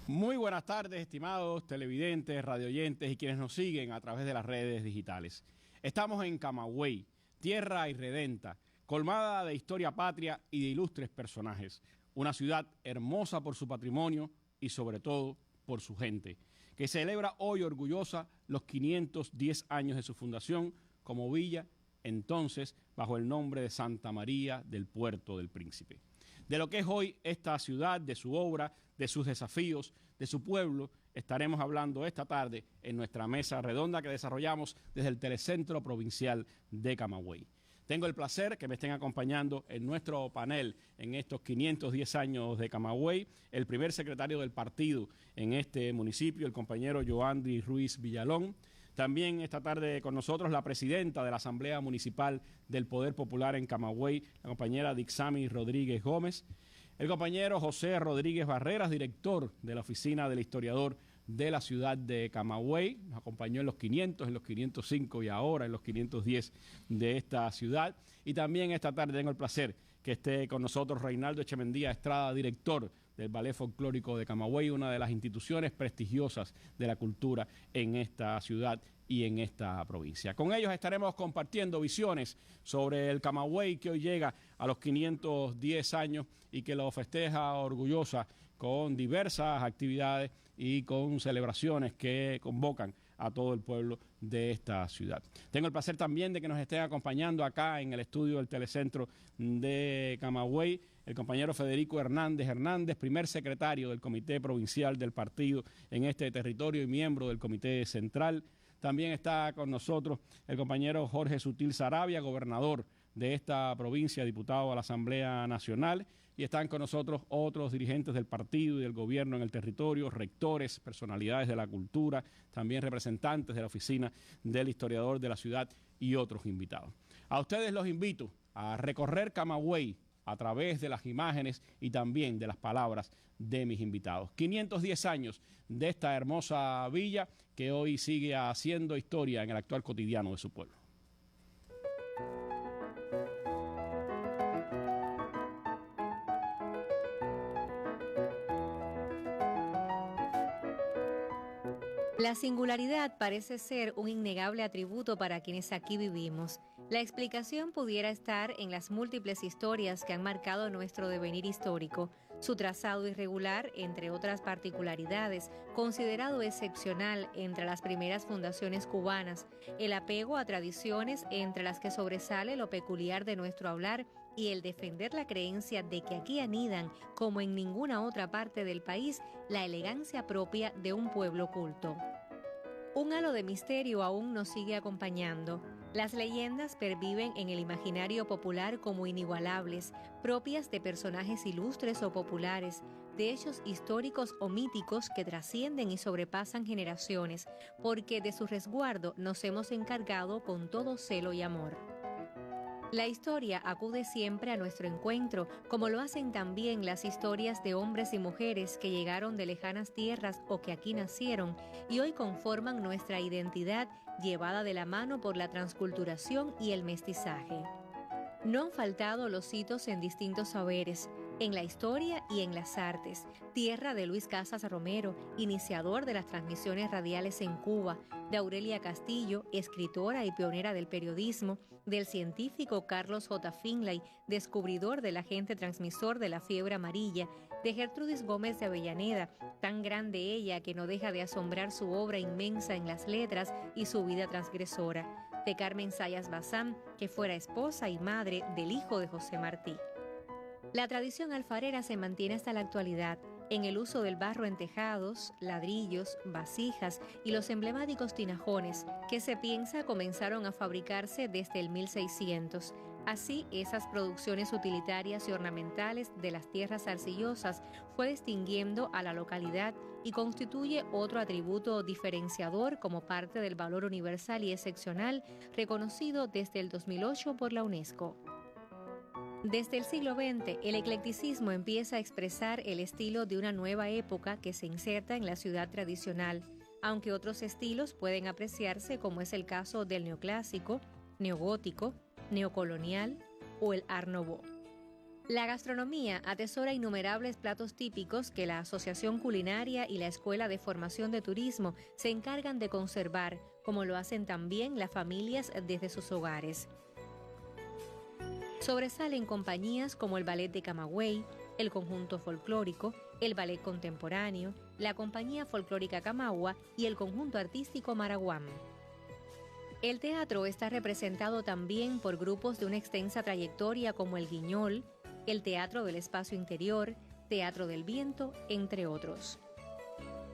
Muy buenas tardes, estimados televidentes, radioyentes y quienes nos siguen a través de las redes digitales. Estamos en Camagüey, tierra irredenta, colmada de historia patria y de ilustres personajes. Una ciudad hermosa por su patrimonio y sobre todo por su gente, que celebra hoy orgullosa los 510 años de su fundación como villa, entonces bajo el nombre de Santa María del Puerto del Príncipe. De lo que es hoy esta ciudad, de su obra, de sus desafíos, de su pueblo, estaremos hablando esta tarde en nuestra mesa redonda que desarrollamos desde el Telecentro Provincial de Camagüey. Tengo el placer que me estén acompañando en nuestro panel en estos 510 años de Camagüey, el primer secretario del partido en este municipio, el compañero Joandri Ruiz Villalón. También esta tarde con nosotros la presidenta de la Asamblea Municipal del Poder Popular en Camagüey, la compañera Dixami Rodríguez Gómez. El compañero José Rodríguez Barreras, director de la Oficina del Historiador de la ciudad de Camagüey. Nos acompañó en los 500, en los 505 y ahora en los 510 de esta ciudad. Y también esta tarde tengo el placer que esté con nosotros Reinaldo Echemendía Estrada, director del Ballet Folclórico de Camagüey, una de las instituciones prestigiosas de la cultura en esta ciudad y en esta provincia. Con ellos estaremos compartiendo visiones sobre el Camagüey que hoy llega a los 510 años y que lo festeja orgullosa con diversas actividades y con celebraciones que convocan a todo el pueblo de esta ciudad. Tengo el placer también de que nos estén acompañando acá en el estudio del Telecentro de Camagüey el compañero Federico Hernández, primer secretario del Comité Provincial del Partido en este territorio y miembro del Comité Central. También está con nosotros el compañero Jorge Sutil Saravia, gobernador de esta provincia, diputado a la Asamblea Nacional. Y están con nosotros otros dirigentes del partido y del gobierno en el territorio, rectores, personalidades de la cultura, también representantes de la Oficina del Historiador de la ciudad y otros invitados. A ustedes los invito a recorrer Camagüey a través de las imágenes y también de las palabras de mis invitados. 510 años de esta hermosa villa que hoy sigue haciendo historia en el actual cotidiano de su pueblo. La singularidad parece ser un innegable atributo para quienes aquí vivimos. La explicación pudiera estar en las múltiples historias que han marcado nuestro devenir histórico, su trazado irregular, entre otras particularidades, considerado excepcional entre las primeras fundaciones cubanas, el apego a tradiciones entre las que sobresale lo peculiar de nuestro hablar y el defender la creencia de que aquí anidan, como en ninguna otra parte del país, la elegancia propia de un pueblo culto. Un halo de misterio aún nos sigue acompañando. Las leyendas perviven en el imaginario popular como inigualables, propias de personajes ilustres o populares, de hechos históricos o míticos que trascienden y sobrepasan generaciones, porque de su resguardo nos hemos encargado con todo celo y amor. La historia acude siempre a nuestro encuentro, como lo hacen también las historias de hombres y mujeres que llegaron de lejanas tierras o que aquí nacieron y hoy conforman nuestra identidad llevada de la mano por la transculturación y el mestizaje. No han faltado los hitos en distintos saberes, en la historia y en las artes, tierra de Luis Casas Romero, iniciador de las transmisiones radiales en Cuba, de Aurelia Castillo, escritora y pionera del periodismo, del científico Carlos J. Finlay, descubridor del agente transmisor de la fiebre amarilla, de Gertrudis Gómez de Avellaneda, tan grande ella que no deja de asombrar su obra inmensa en las letras y su vida transgresora, de Carmen Sayas Bazán, que fuera esposa y madre del hijo de José Martí. La tradición alfarera se mantiene hasta la actualidad en el uso del barro en tejados, ladrillos, vasijas y los emblemáticos tinajones que se piensa comenzaron a fabricarse desde el 1600. Así, esas producciones utilitarias y ornamentales de las tierras arcillosas fue distinguiendo a la localidad y constituye otro atributo diferenciador como parte del valor universal y excepcional reconocido desde el 2008 por la UNESCO. Desde el siglo XX, el eclecticismo empieza a expresar el estilo de una nueva época que se inserta en la ciudad tradicional, aunque otros estilos pueden apreciarse como es el caso del neoclásico, neogótico, neocolonial o el Art Nouveau. La gastronomía atesora innumerables platos típicos que la Asociación Culinaria y la Escuela de Formación de Turismo se encargan de conservar, como lo hacen también las familias desde sus hogares. Sobresalen compañías como el Ballet de Camagüey, el Conjunto Folclórico, el Ballet Contemporáneo, la Compañía Folclórica Camagua y el Conjunto Artístico Maraguam. El teatro está representado también por grupos de una extensa trayectoria como el Guiñol, el Teatro del Espacio Interior, Teatro del Viento, entre otros.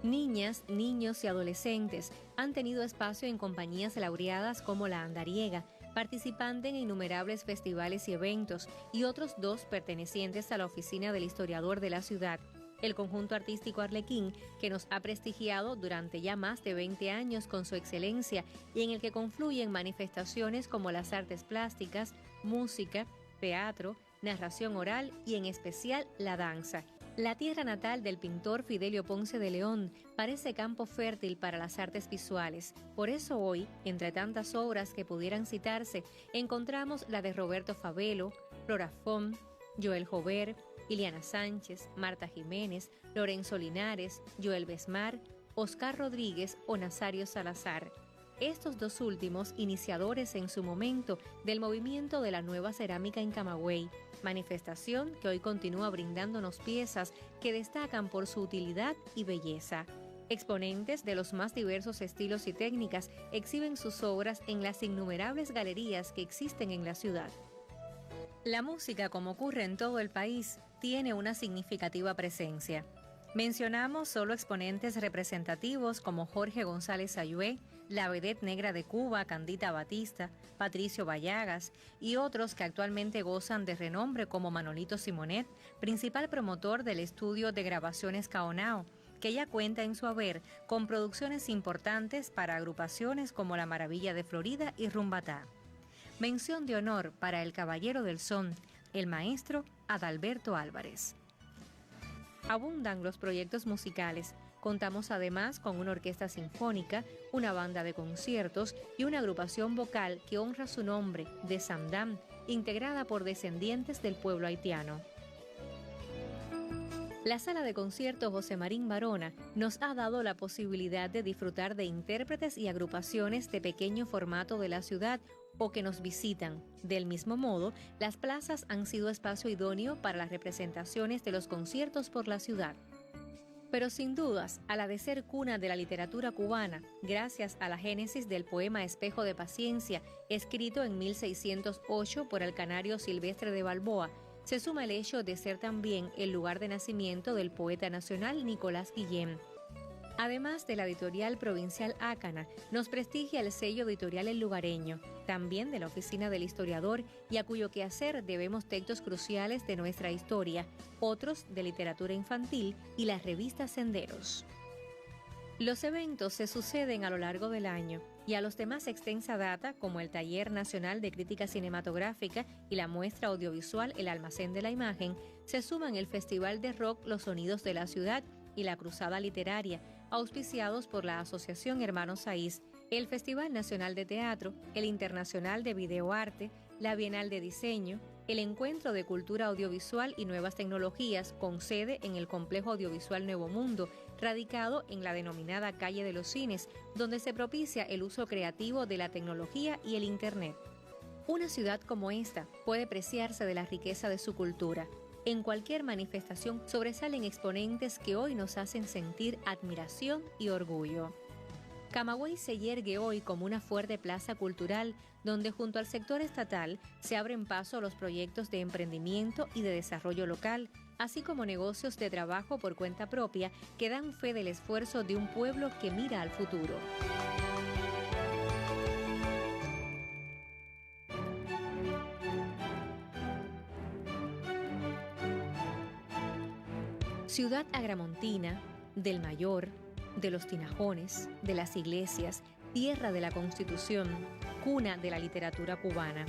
Niñas, niños y adolescentes han tenido espacio en compañías laureadas como La Andariega, participante en innumerables festivales y eventos, y otros 2 pertenecientes a la Oficina del Historiador de la ciudad, el Conjunto Artístico Arlequín, que nos ha prestigiado durante ya más de 20 años con su excelencia y en el que confluyen manifestaciones como las artes plásticas, música, teatro, narración oral y en especial la danza. La tierra natal del pintor Fidelio Ponce de León parece campo fértil para las artes visuales. Por eso hoy, entre tantas obras que pudieran citarse, encontramos la de Roberto Favelo, Flora Font, Joel Jover, Iliana Sánchez, Marta Jiménez, Lorenzo Linares, Joel Besmar, Oscar Rodríguez o Nazario Salazar. Estos 2 últimos iniciadores en su momento del movimiento de la nueva cerámica en Camagüey, manifestación que hoy continúa brindándonos piezas que destacan por su utilidad y belleza. Exponentes de los más diversos estilos y técnicas exhiben sus obras en las innumerables galerías que existen en la ciudad. La música, como ocurre en todo el país, tiene una significativa presencia. Mencionamos solo exponentes representativos como Jorge González Ayué, la vedette negra de Cuba, Candita Batista, Patricio Vallagas y otros que actualmente gozan de renombre como Manolito Simonet, principal promotor del estudio de grabaciones Kaonao, que ya cuenta en su haber con producciones importantes para agrupaciones como La Maravilla de Florida y Rumbatá. Mención de honor para el Caballero del Son, el maestro Adalberto Álvarez. Abundan los proyectos musicales. Contamos además con una orquesta sinfónica, una banda de conciertos y una agrupación vocal que honra su nombre, de Samdam, integrada por descendientes del pueblo haitiano. La sala de conciertos José Marín Barona nos ha dado la posibilidad de disfrutar de intérpretes y agrupaciones de pequeño formato de la ciudad o que nos visitan. Del mismo modo, las plazas han sido espacio idóneo para las representaciones de los conciertos por la ciudad. Pero sin dudas, a la de ser cuna de la literatura cubana, gracias a la génesis del poema Espejo de Paciencia, escrito en 1608 por el canario Silvestre de Balboa, se suma el hecho de ser también el lugar de nacimiento del poeta nacional Nicolás Guillén. Además de la editorial provincial Ácana, nos prestigia el sello editorial El Lugareño, también de la Oficina del Historiador, y a cuyo quehacer debemos textos cruciales de nuestra historia, otros de literatura infantil y las revistas Senderos. Los eventos se suceden a lo largo del año y a los de más extensa data, como el Taller Nacional de Crítica Cinematográfica y la muestra audiovisual El Almacén de la Imagen, se suman el Festival de Rock Los Sonidos de la Ciudad y la Cruzada Literaria, auspiciados por la Asociación Hermanos Saiz, el Festival Nacional de Teatro, el Internacional de Videoarte, la Bienal de Diseño, el Encuentro de Cultura Audiovisual y Nuevas Tecnologías con sede en el Complejo Audiovisual Nuevo Mundo, radicado en la denominada Calle de los Cines, donde se propicia el uso creativo de la tecnología y el Internet. Una ciudad como esta puede preciarse de la riqueza de su cultura. En cualquier manifestación sobresalen exponentes que hoy nos hacen sentir admiración y orgullo. Camagüey se yergue hoy como una fuerte plaza cultural donde junto al sector estatal se abren paso los proyectos de emprendimiento y de desarrollo local, así como negocios de trabajo por cuenta propia que dan fe del esfuerzo de un pueblo que mira al futuro. Ciudad agramontina, del Mayor, de los tinajones, de las iglesias, tierra de la Constitución, cuna de la literatura cubana.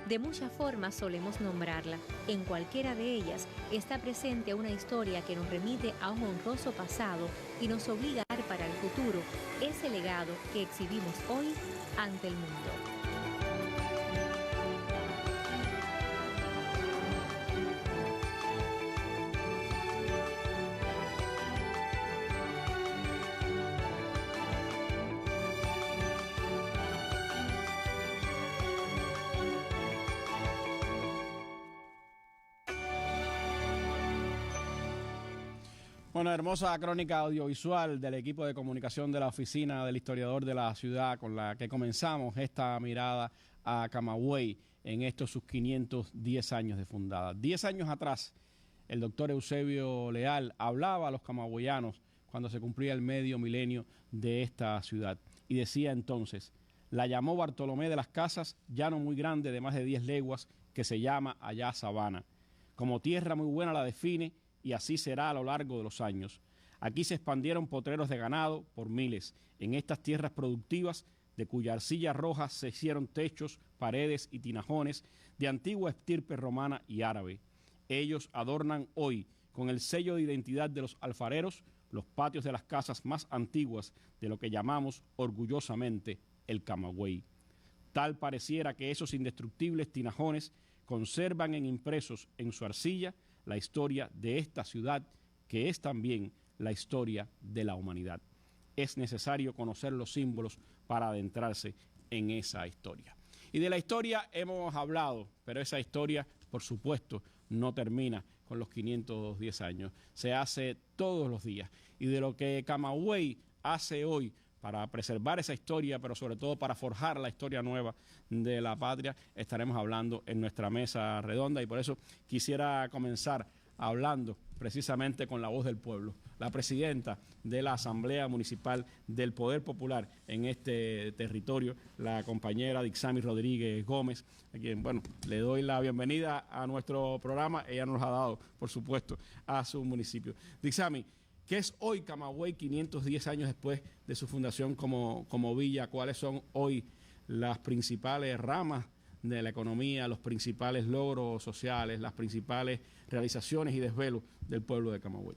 De muchas formas solemos nombrarla. En cualquiera de ellas está presente una historia que nos remite a un honroso pasado y nos obliga a dar para el futuro ese legado que exhibimos hoy ante el mundo. Bueno, hermosa crónica audiovisual del equipo de comunicación de la Oficina del Historiador de la Ciudad, con la que comenzamos esta mirada a Camagüey en estos sus 510 años de fundada. 10 años atrás, el doctor Eusebio Leal hablaba a los camagüeyanos cuando se cumplía el medio milenio de esta ciudad y decía entonces: la llamó Bartolomé de las Casas, llano muy grande de más de 10 leguas, que se llama allá Sabana. Como tierra muy buena la define, y así será a lo largo de los años. Aquí se expandieron potreros de ganado por miles. En estas tierras productivas, de cuya arcilla roja se hicieron techos, paredes y tinajones de antigua estirpe romana y árabe. Ellos adornan hoy, con el sello de identidad de los alfareros, los patios de las casas más antiguas de lo que llamamos orgullosamente el Camagüey. Tal pareciera que esos indestructibles tinajones conservan en impresos en su arcilla la historia de esta ciudad, que es también la historia de la humanidad. Es necesario conocer los símbolos para adentrarse en esa historia. Y de la historia hemos hablado, pero esa historia, por supuesto, no termina con los 510 años. Se hace todos los días. Y de lo que Camagüey hace hoy para preservar esa historia, pero sobre todo para forjar la historia nueva de la patria, estaremos hablando en nuestra mesa redonda, y por eso quisiera comenzar hablando precisamente con la voz del pueblo, la presidenta de la Asamblea Municipal del Poder Popular en este territorio, la compañera Dixami Rodríguez Gómez, a quien, bueno, le doy la bienvenida a nuestro programa. Ella nos ha dado, por supuesto, a su municipio. Dixami, ¿qué es hoy Camagüey 510 años después de su fundación como villa? ¿Cuáles son hoy las principales ramas de la economía, los principales logros sociales, las principales realizaciones y desvelos del pueblo de Camagüey?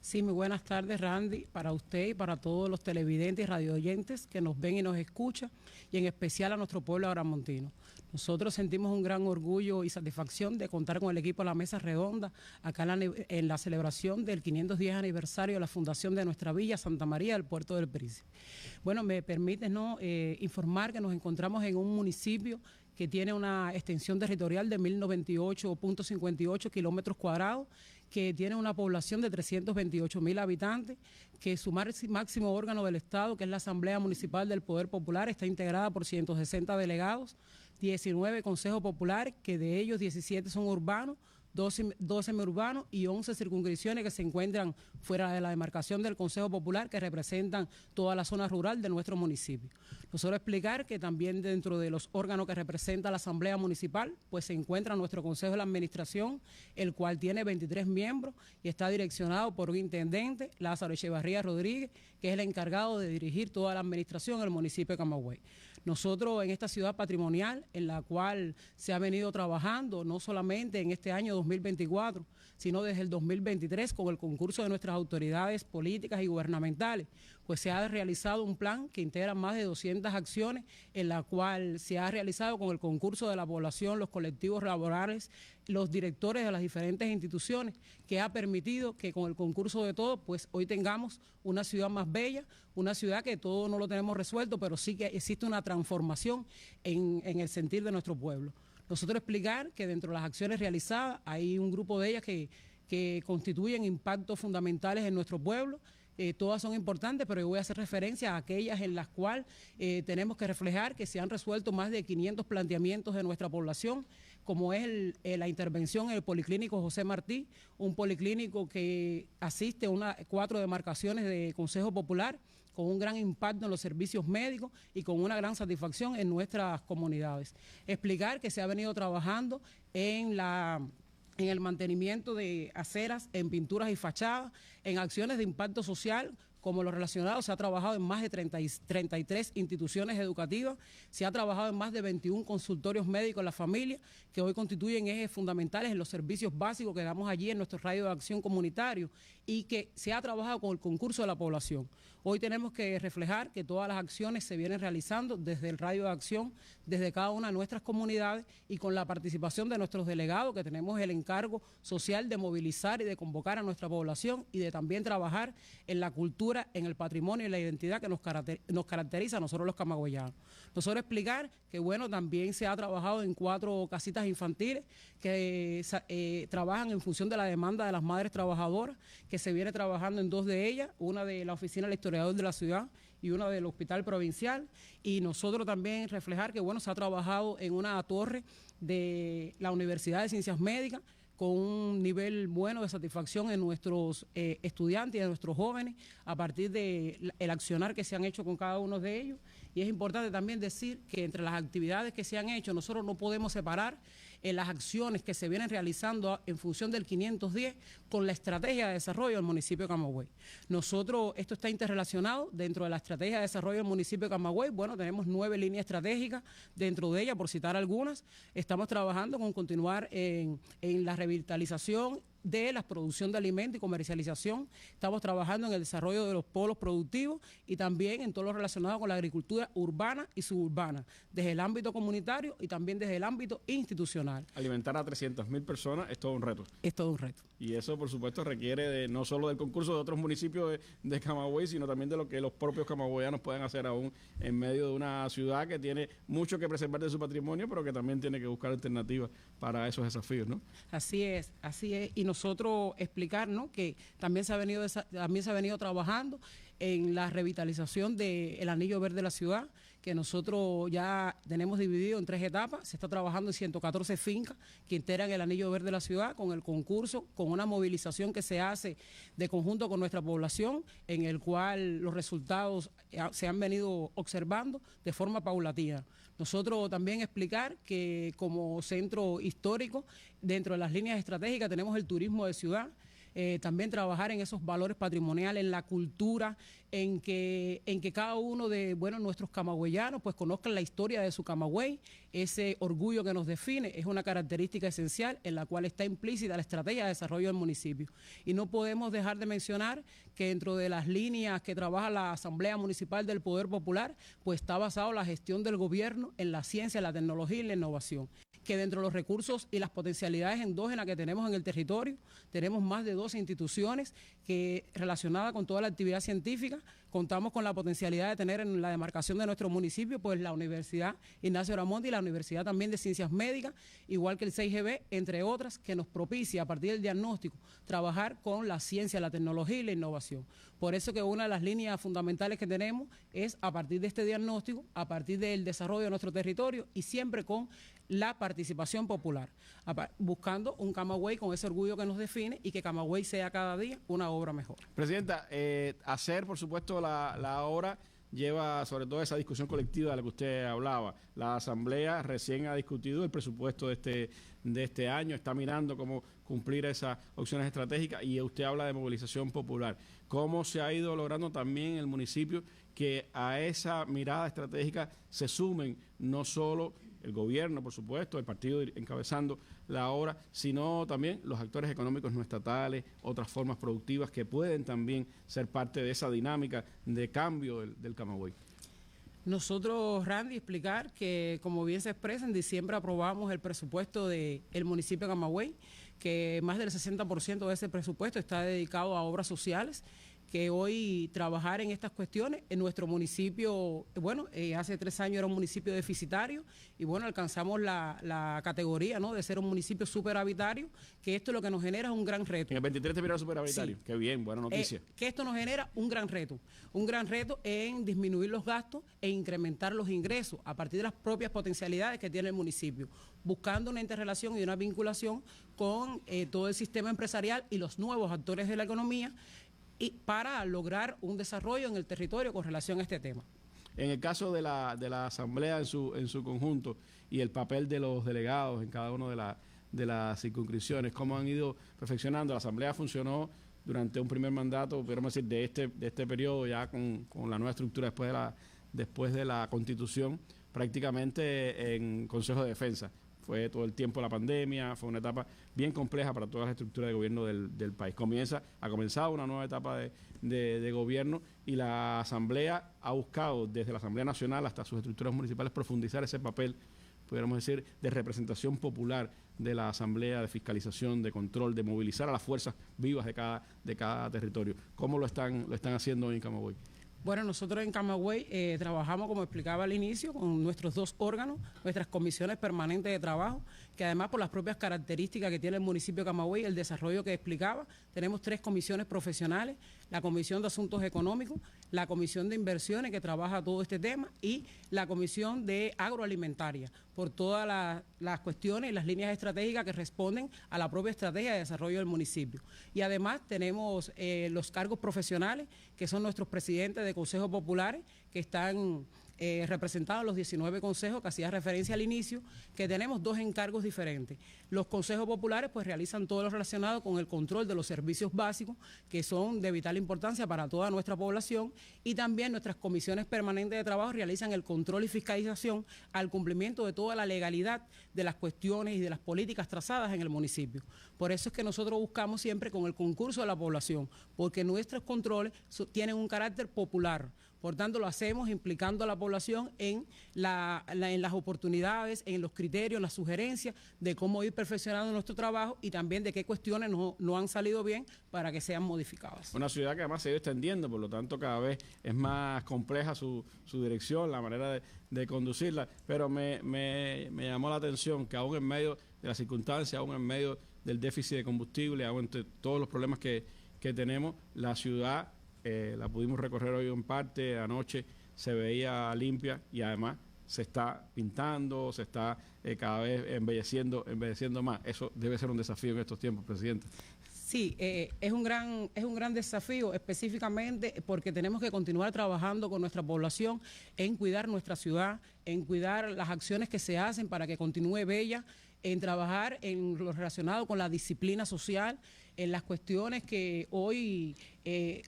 Sí, muy buenas tardes, Randy, para usted y para todos los televidentes y radioyentes que nos ven y nos escuchan, y en especial a nuestro pueblo agramontino. Nosotros sentimos un gran orgullo y satisfacción de contar con el equipo de la Mesa Redonda acá en la celebración del 510 aniversario de la fundación de nuestra villa Santa María del Puerto del Príncipe. Bueno, me permite informar que nos encontramos en un municipio que tiene una extensión territorial de 1098.58 kilómetros cuadrados, que tiene una población de 328.000 habitantes, que su máximo órgano del Estado, que es la Asamblea Municipal del Poder Popular, está integrada por 160 delegados, 19 consejos populares, que de ellos 17 son urbanos, 12 semiurbanos y 11 circunscripciones que se encuentran fuera de la demarcación del Consejo Popular, que representan toda la zona rural de nuestro municipio. Nosotros explicar que también dentro de los órganos que representa la Asamblea Municipal, pues se encuentra nuestro Consejo de la Administración, el cual tiene 23 miembros y está direccionado por un intendente, Lázaro Echevarría Rodríguez, que es el encargado de dirigir toda la administración del municipio de Camagüey. Nosotros en esta ciudad patrimonial, en la cual se ha venido trabajando no solamente en este año 2024, sino desde el 2023 con el concurso de nuestras autoridades políticas y gubernamentales, pues se ha realizado un plan que integra más de 200 acciones, en la cual se ha realizado con el concurso de la población, los colectivos laborales, los directores de las diferentes instituciones, que ha permitido que con el concurso de todos, pues hoy tengamos una ciudad más bella, una ciudad que todo no lo tenemos resuelto, pero sí que existe una transformación en el sentir de nuestro pueblo. Nosotros explicar que dentro de las acciones realizadas hay un grupo de ellas que constituyen impactos fundamentales en nuestro pueblo. Todas son importantes, pero yo voy a hacer referencia a aquellas en las cuales tenemos que reflejar que se han resuelto más de 500 planteamientos de nuestra población, como es la intervención en el Policlínico José Martí, un policlínico que asiste a 4 demarcaciones de Consejo Popular, con un gran impacto en los servicios médicos y con una gran satisfacción en nuestras comunidades. Explicar que se ha venido trabajando en el mantenimiento de aceras, en pinturas y fachadas, en acciones de impacto social, como lo relacionado. Se ha trabajado en más de 33 instituciones educativas, se ha trabajado en más de 21 consultorios médicos en la familia, que hoy constituyen ejes fundamentales en los servicios básicos que damos allí en nuestro radio de acción comunitario, y que se ha trabajado con el concurso de la población. Hoy tenemos que reflejar que todas las acciones se vienen realizando desde el radio de acción, desde cada una de nuestras comunidades, y con la participación de nuestros delegados, que tenemos el encargo social de movilizar y de convocar a nuestra población, y de también trabajar en la cultura, en el patrimonio y la identidad que nos caracteriza a nosotros los camagüeyanos. Nosotros explicar que, bueno, también se ha trabajado en 4 casitas infantiles que trabajan en función de la demanda de las madres trabajadoras, que que se viene trabajando en 2 de ellas, una de la Oficina del Historiador de la Ciudad y una del Hospital Provincial, y nosotros también reflejar que, bueno, se ha trabajado en una torre de la Universidad de Ciencias Médicas, con un nivel bueno de satisfacción en nuestros estudiantes y en nuestros jóvenes, a partir del accionar que se han hecho con cada uno de ellos. Y es importante también decir que entre las actividades que se han hecho, nosotros no podemos separar las acciones que se vienen realizando en función del 510 con la estrategia de desarrollo del municipio de Camagüey. Nosotros, esto está interrelacionado dentro de la estrategia de desarrollo del municipio de Camagüey. Bueno, tenemos 9 líneas estratégicas, dentro de ellas, por citar algunas, estamos trabajando con continuar en la revitalización de la producción de alimentos y comercialización. Estamos trabajando en el desarrollo de los polos productivos y también en todo lo relacionado con la agricultura urbana y suburbana, desde el ámbito comunitario y también desde el ámbito institucional. Alimentar a 300.000 personas es todo un reto. Es todo un reto. Y eso, por supuesto, requiere no solo del concurso de otros municipios de Camagüey, sino también de lo que los propios camagüeyanos pueden hacer aún en medio de una ciudad que tiene mucho que preservar de su patrimonio, pero que también tiene que buscar alternativas para esos desafíos, ¿no? Así es, así es. Y nosotros explicar, ¿no?, que también se ha venido trabajando en la revitalización del anillo verde de la ciudad, que nosotros ya tenemos dividido en 3 etapas. Se está trabajando en 114 fincas que integran el anillo verde de la ciudad, con el concurso, con una movilización que se hace de conjunto con nuestra población, en el cual los resultados se han venido observando de forma paulatina. Nosotros también explicar que como centro histórico, dentro de las líneas estratégicas tenemos el turismo de ciudad. También trabajar en esos valores patrimoniales, en la cultura, en que cada uno de nuestros camagüeyanos pues conozcan la historia de su Camagüey. Ese orgullo que nos define es una característica esencial en la cual está implícita la estrategia de desarrollo del municipio. Y no podemos dejar de mencionar que dentro de las líneas que trabaja la Asamblea Municipal del Poder Popular, pues está basado la gestión del gobierno en la ciencia, la tecnología y la innovación. Que dentro de los recursos y las potencialidades endógenas que tenemos en el territorio, tenemos más de 12 instituciones que, relacionadas con toda la actividad científica, contamos con la potencialidad de tener en la demarcación de nuestro municipio pues la Universidad Ignacio Oramonte y la Universidad también de Ciencias Médicas, igual que el 6GB, entre otras, que nos propicia a partir del diagnóstico trabajar con la ciencia, la tecnología y la innovación. Por eso que una de las líneas fundamentales que tenemos es a partir de este diagnóstico, a partir del desarrollo de nuestro territorio y siempre con la participación popular, buscando un Camagüey con ese orgullo que nos define y que Camagüey sea cada día una obra mejor. Presidenta, hacer, por supuesto, la obra lleva sobre todo esa discusión colectiva de la que usted hablaba. La Asamblea recién ha discutido el presupuesto de este año, está mirando cómo cumplir esas opciones estratégicas y usted habla de movilización popular. ¿Cómo se ha ido logrando también en el municipio que a esa mirada estratégica se sumen no solo el gobierno, por supuesto, el partido encabezando la obra, sino también los actores económicos no estatales, otras formas productivas que pueden también ser parte de esa dinámica de cambio del Camagüey? Nosotros, Randy, explicar que, como bien se expresa, en diciembre aprobamos el presupuesto del municipio de Camagüey, que más del 60% de ese presupuesto está dedicado a obras sociales, que hoy trabajar en estas cuestiones en nuestro municipio, hace 3 años era un municipio deficitario y alcanzamos la categoría, ¿no?, de ser un municipio superhabitario, que esto lo que nos genera es un gran reto. En el 23 te vieron superhabitario, sí. Qué bien, buena noticia. Que esto nos genera un gran reto en disminuir los gastos e incrementar los ingresos a partir de las propias potencialidades que tiene el municipio, buscando una interrelación y una vinculación con todo el sistema empresarial y los nuevos actores de la economía, y para lograr un desarrollo en el territorio con relación a este tema. En el caso de la Asamblea en su conjunto y el papel de los delegados en cada una de las circunscripciones, ¿cómo han ido perfeccionando? La Asamblea funcionó durante un primer mandato, podríamos decir, de este periodo, ya con la nueva estructura después de la Constitución, prácticamente en Consejo de Defensa. Fue todo el tiempo la pandemia, fue una etapa bien compleja para todas las estructuras de gobierno del país. Ha comenzado una nueva etapa de gobierno y la Asamblea ha buscado, desde la Asamblea Nacional hasta sus estructuras municipales, profundizar ese papel, pudiéramos decir, de representación popular de la Asamblea, de fiscalización, de control, de movilizar a las fuerzas vivas de cada territorio. ¿Cómo lo están haciendo hoy en Camagüey? Bueno, nosotros en Camagüey trabajamos, como explicaba al inicio, con nuestros 2 órganos, nuestras comisiones permanentes de trabajo, que además por las propias características que tiene el municipio de Camagüey, el desarrollo que explicaba, tenemos 3 comisiones profesionales, la Comisión de Asuntos Económicos, la Comisión de Inversiones que trabaja todo este tema y la Comisión de Agroalimentaria, por todas las cuestiones y las líneas estratégicas que responden a la propia estrategia de desarrollo del municipio. Y además tenemos los cargos profesionales, que son nuestros presidentes de consejos populares, que están representados en los 19 consejos que hacía referencia al inicio, que tenemos 2 encargos diferentes. Los consejos populares pues realizan todo lo relacionado con el control de los servicios básicos, que son de vital importancia para toda nuestra población, y también nuestras comisiones permanentes de trabajo realizan el control y fiscalización al cumplimiento de toda la legalidad de las cuestiones y de las políticas trazadas en el municipio. Por eso es que nosotros buscamos siempre con el concurso de la población, porque nuestros controles tienen un carácter popular. Por tanto, lo hacemos implicando a la población en las oportunidades, en los criterios, en las sugerencias de cómo ir perfeccionando nuestro trabajo y también de qué cuestiones no han salido bien para que sean modificadas. Una ciudad que además se ha ido extendiendo, por lo tanto cada vez es más compleja su dirección, la manera de conducirla, pero me llamó la atención que aún en medio de las circunstancias, aún en medio del déficit de combustible, aún entre todos los problemas que tenemos, la ciudad la pudimos recorrer hoy en parte, anoche se veía limpia y además se está pintando, se está cada vez embelleciendo más. Eso debe ser un desafío en estos tiempos, presidente. Sí, es un gran desafío, específicamente porque tenemos que continuar trabajando con nuestra población en cuidar nuestra ciudad, en cuidar las acciones que se hacen para que continúe bella, en trabajar en lo relacionado con la disciplina social, en las cuestiones que hoy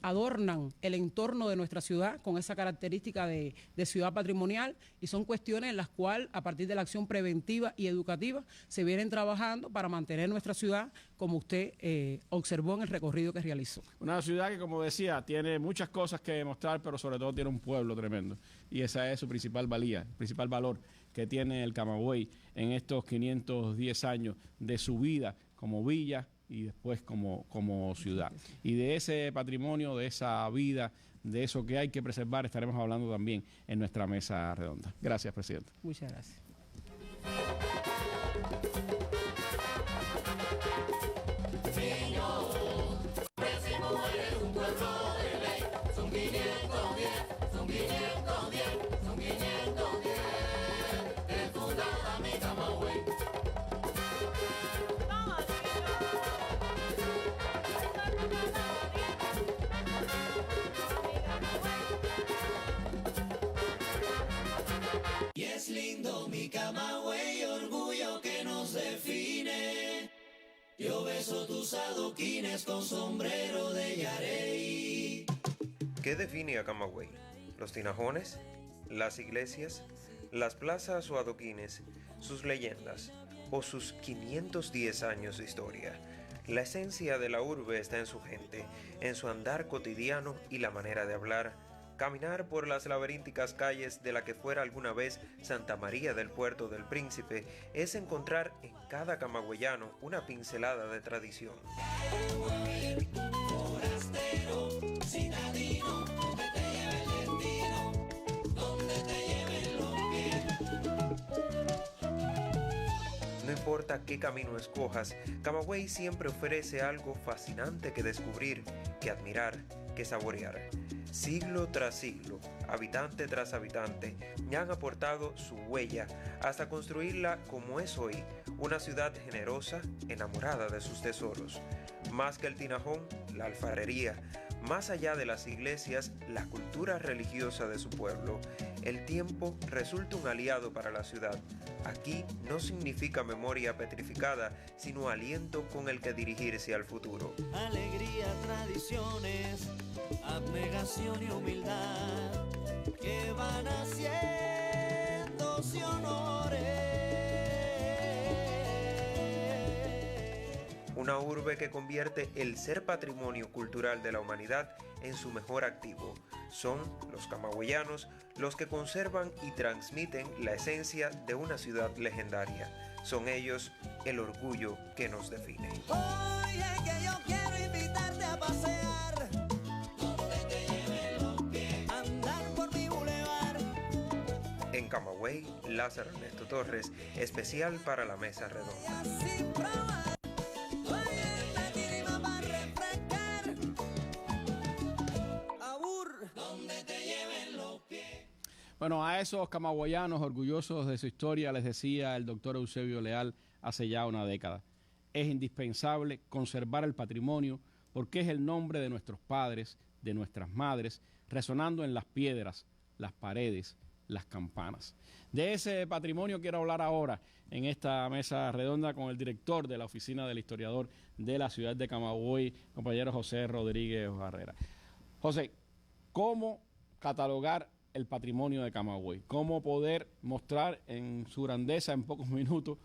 adornan el entorno de nuestra ciudad con esa característica de ciudad patrimonial, y son cuestiones en las cuales a partir de la acción preventiva y educativa se vienen trabajando para mantener nuestra ciudad como usted observó en el recorrido que realizó. Una ciudad que, como decía, tiene muchas cosas que demostrar, pero sobre todo tiene un pueblo tremendo, y esa es su principal valía, el principal valor que tiene el Camagüey en estos 510 años de su vida como villa y después como ciudad. Y de ese patrimonio, de esa vida, de eso que hay que preservar, estaremos hablando también en nuestra mesa redonda. Gracias, presidente. Muchas gracias. Yo beso tus adoquines con sombrero de Yarey. ¿Qué define a Camagüey? ¿Los tinajones? ¿Las iglesias? ¿Las plazas o adoquines? ¿Sus leyendas? ¿O sus 510 años de historia? La esencia de la urbe está en su gente, en su andar cotidiano y la manera de hablar. Caminar por las laberínticas calles de la que fuera alguna vez Santa María del Puerto del Príncipe es encontrar en cada camagüeyano una pincelada de tradición. No importa qué camino escojas, Camagüey siempre ofrece algo fascinante que descubrir, que admirar, que saborear. Siglo tras siglo, habitante tras habitante, me han aportado su huella hasta construirla como es hoy, una ciudad generosa, enamorada de sus tesoros. Más que el tinajón, la alfarería, más allá de las iglesias, la cultura religiosa de su pueblo. El tiempo resulta un aliado para la ciudad. Aquí no significa memoria petrificada, sino aliento con el que dirigirse al futuro. Alegría, tradiciones, abnegación y humildad que van haciéndose honores. Una urbe que convierte el ser patrimonio cultural de la humanidad en su mejor activo. Son los camagüeyanos los que conservan y transmiten la esencia de una ciudad legendaria. Son ellos el orgullo que nos define. Oye, que yo quiero invitarte a pasear, donde te lleven los pies, andar por mi bulevar. En Camagüey, Lázaro Ernesto Torres, especial para la Mesa Redonda. Bueno, a esos camagüeyanos orgullosos de su historia les decía el doctor Eusebio Leal hace ya una década: es indispensable conservar el patrimonio porque es el nombre de nuestros padres, de nuestras madres, resonando en las piedras, las paredes, las campanas. De ese patrimonio quiero hablar ahora en esta mesa redonda con el director de la Oficina del Historiador de la ciudad de Camagüey, compañero José Rodríguez Barrera. José, ¿cómo catalogar el patrimonio de Camagüey? ¿Cómo poder mostrar en su grandeza, en pocos minutos,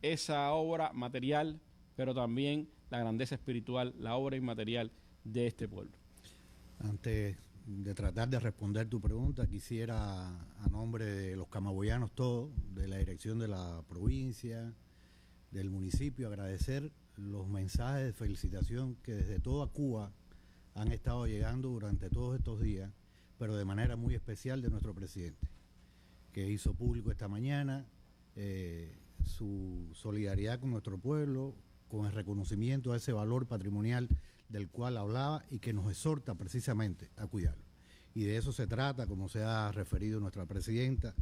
esa obra material, pero también la grandeza espiritual, la obra inmaterial de este pueblo? Antes de tratar de responder tu pregunta, quisiera, a nombre de los camagüeyanos todos, de la dirección de la provincia, del municipio, agradecer los mensajes de felicitación que desde toda Cuba han estado llegando durante todos estos días, pero de manera muy especial de nuestro presidente, que hizo público esta mañana su solidaridad con nuestro pueblo, con el reconocimiento a ese valor patrimonial del cual hablaba y que nos exhorta precisamente a cuidarlo. Y de eso se trata, como se ha referido nuestra presidenta,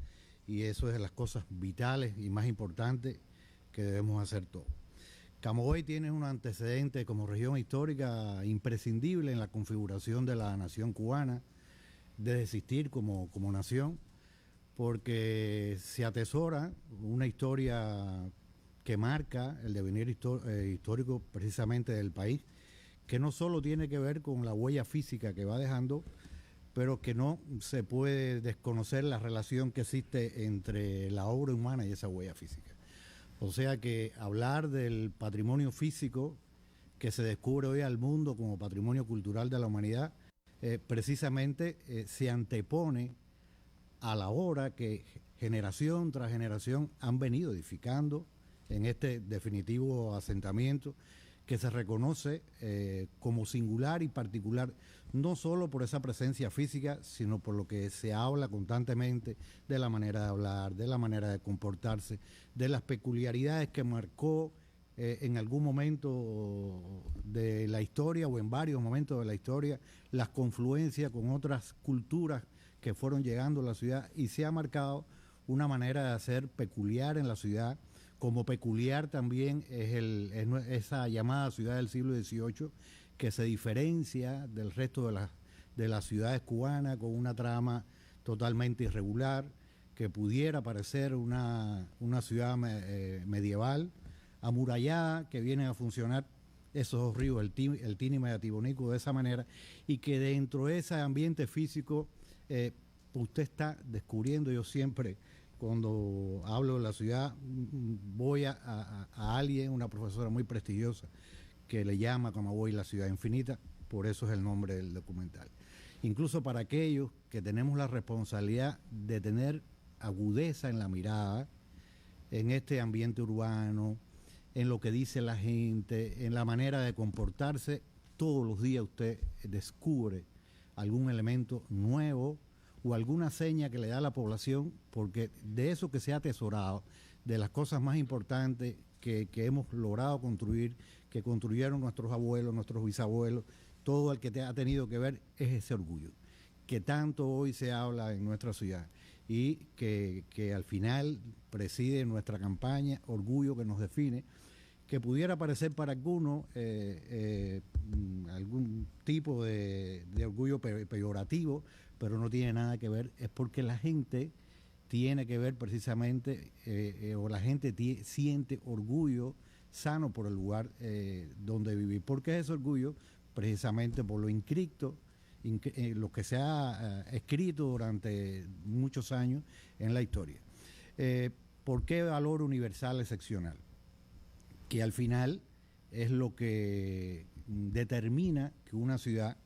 y eso es de las cosas vitales y más importantes que debemos hacer todos. Camagüey tiene un antecedente como región histórica imprescindible en la configuración de la nación cubana, de existir como nación, porque se atesora una historia que marca el devenir histórico precisamente del país, que no solo tiene que ver con la huella física que va dejando, pero que no se puede desconocer la relación que existe entre la obra humana y esa huella física. O sea que hablar del patrimonio físico que se descubre hoy al mundo como patrimonio cultural de la humanidad, precisamente se antepone a la obra que generación tras generación han venido edificando en este definitivo asentamiento, que se reconoce como singular y particular, no solo por esa presencia física, sino por lo que se habla constantemente de la manera de hablar, de la manera de comportarse, de las peculiaridades que marcó en algún momento de la historia o en varios momentos de la historia, las confluencias con otras culturas que fueron llegando a la ciudad, y se ha marcado una manera de hacer peculiar en la ciudad. Como peculiar también es esa llamada ciudad del siglo XVIII, que se diferencia del resto de las ciudades cubanas, con una trama totalmente irregular, que pudiera parecer una ciudad medieval, amurallada, que vienen a funcionar esos dos ríos, el Tínima y el Tibonico, de esa manera, y que dentro de ese ambiente físico usted está descubriendo. Yo siempre, cuando hablo de la ciudad, voy a alguien, una profesora muy prestigiosa, que le llama Camagüey la ciudad infinita, por eso es el nombre del documental. Incluso para aquellos que tenemos la responsabilidad de tener agudeza en la mirada, en este ambiente urbano, en lo que dice la gente, en la manera de comportarse, todos los días usted descubre algún elemento nuevo o alguna seña que le da a la población, porque de eso que se ha atesorado, de las cosas más importantes que hemos logrado construir, que construyeron nuestros abuelos, nuestros bisabuelos, todo el que ha tenido que ver es ese orgullo, que tanto hoy se habla en nuestra ciudad y que al final preside nuestra campaña, orgullo que nos define, que pudiera parecer para algunos algún tipo de orgullo peyorativo, pero no tiene nada que ver, es porque la gente tiene que ver precisamente, o la gente siente orgullo sano por el lugar donde vivir. ¿Por qué es ese orgullo? Precisamente por lo inscrito, lo que se ha escrito durante muchos años en la historia. ¿Por qué valor universal excepcional? Que al final es lo que determina que una ciudad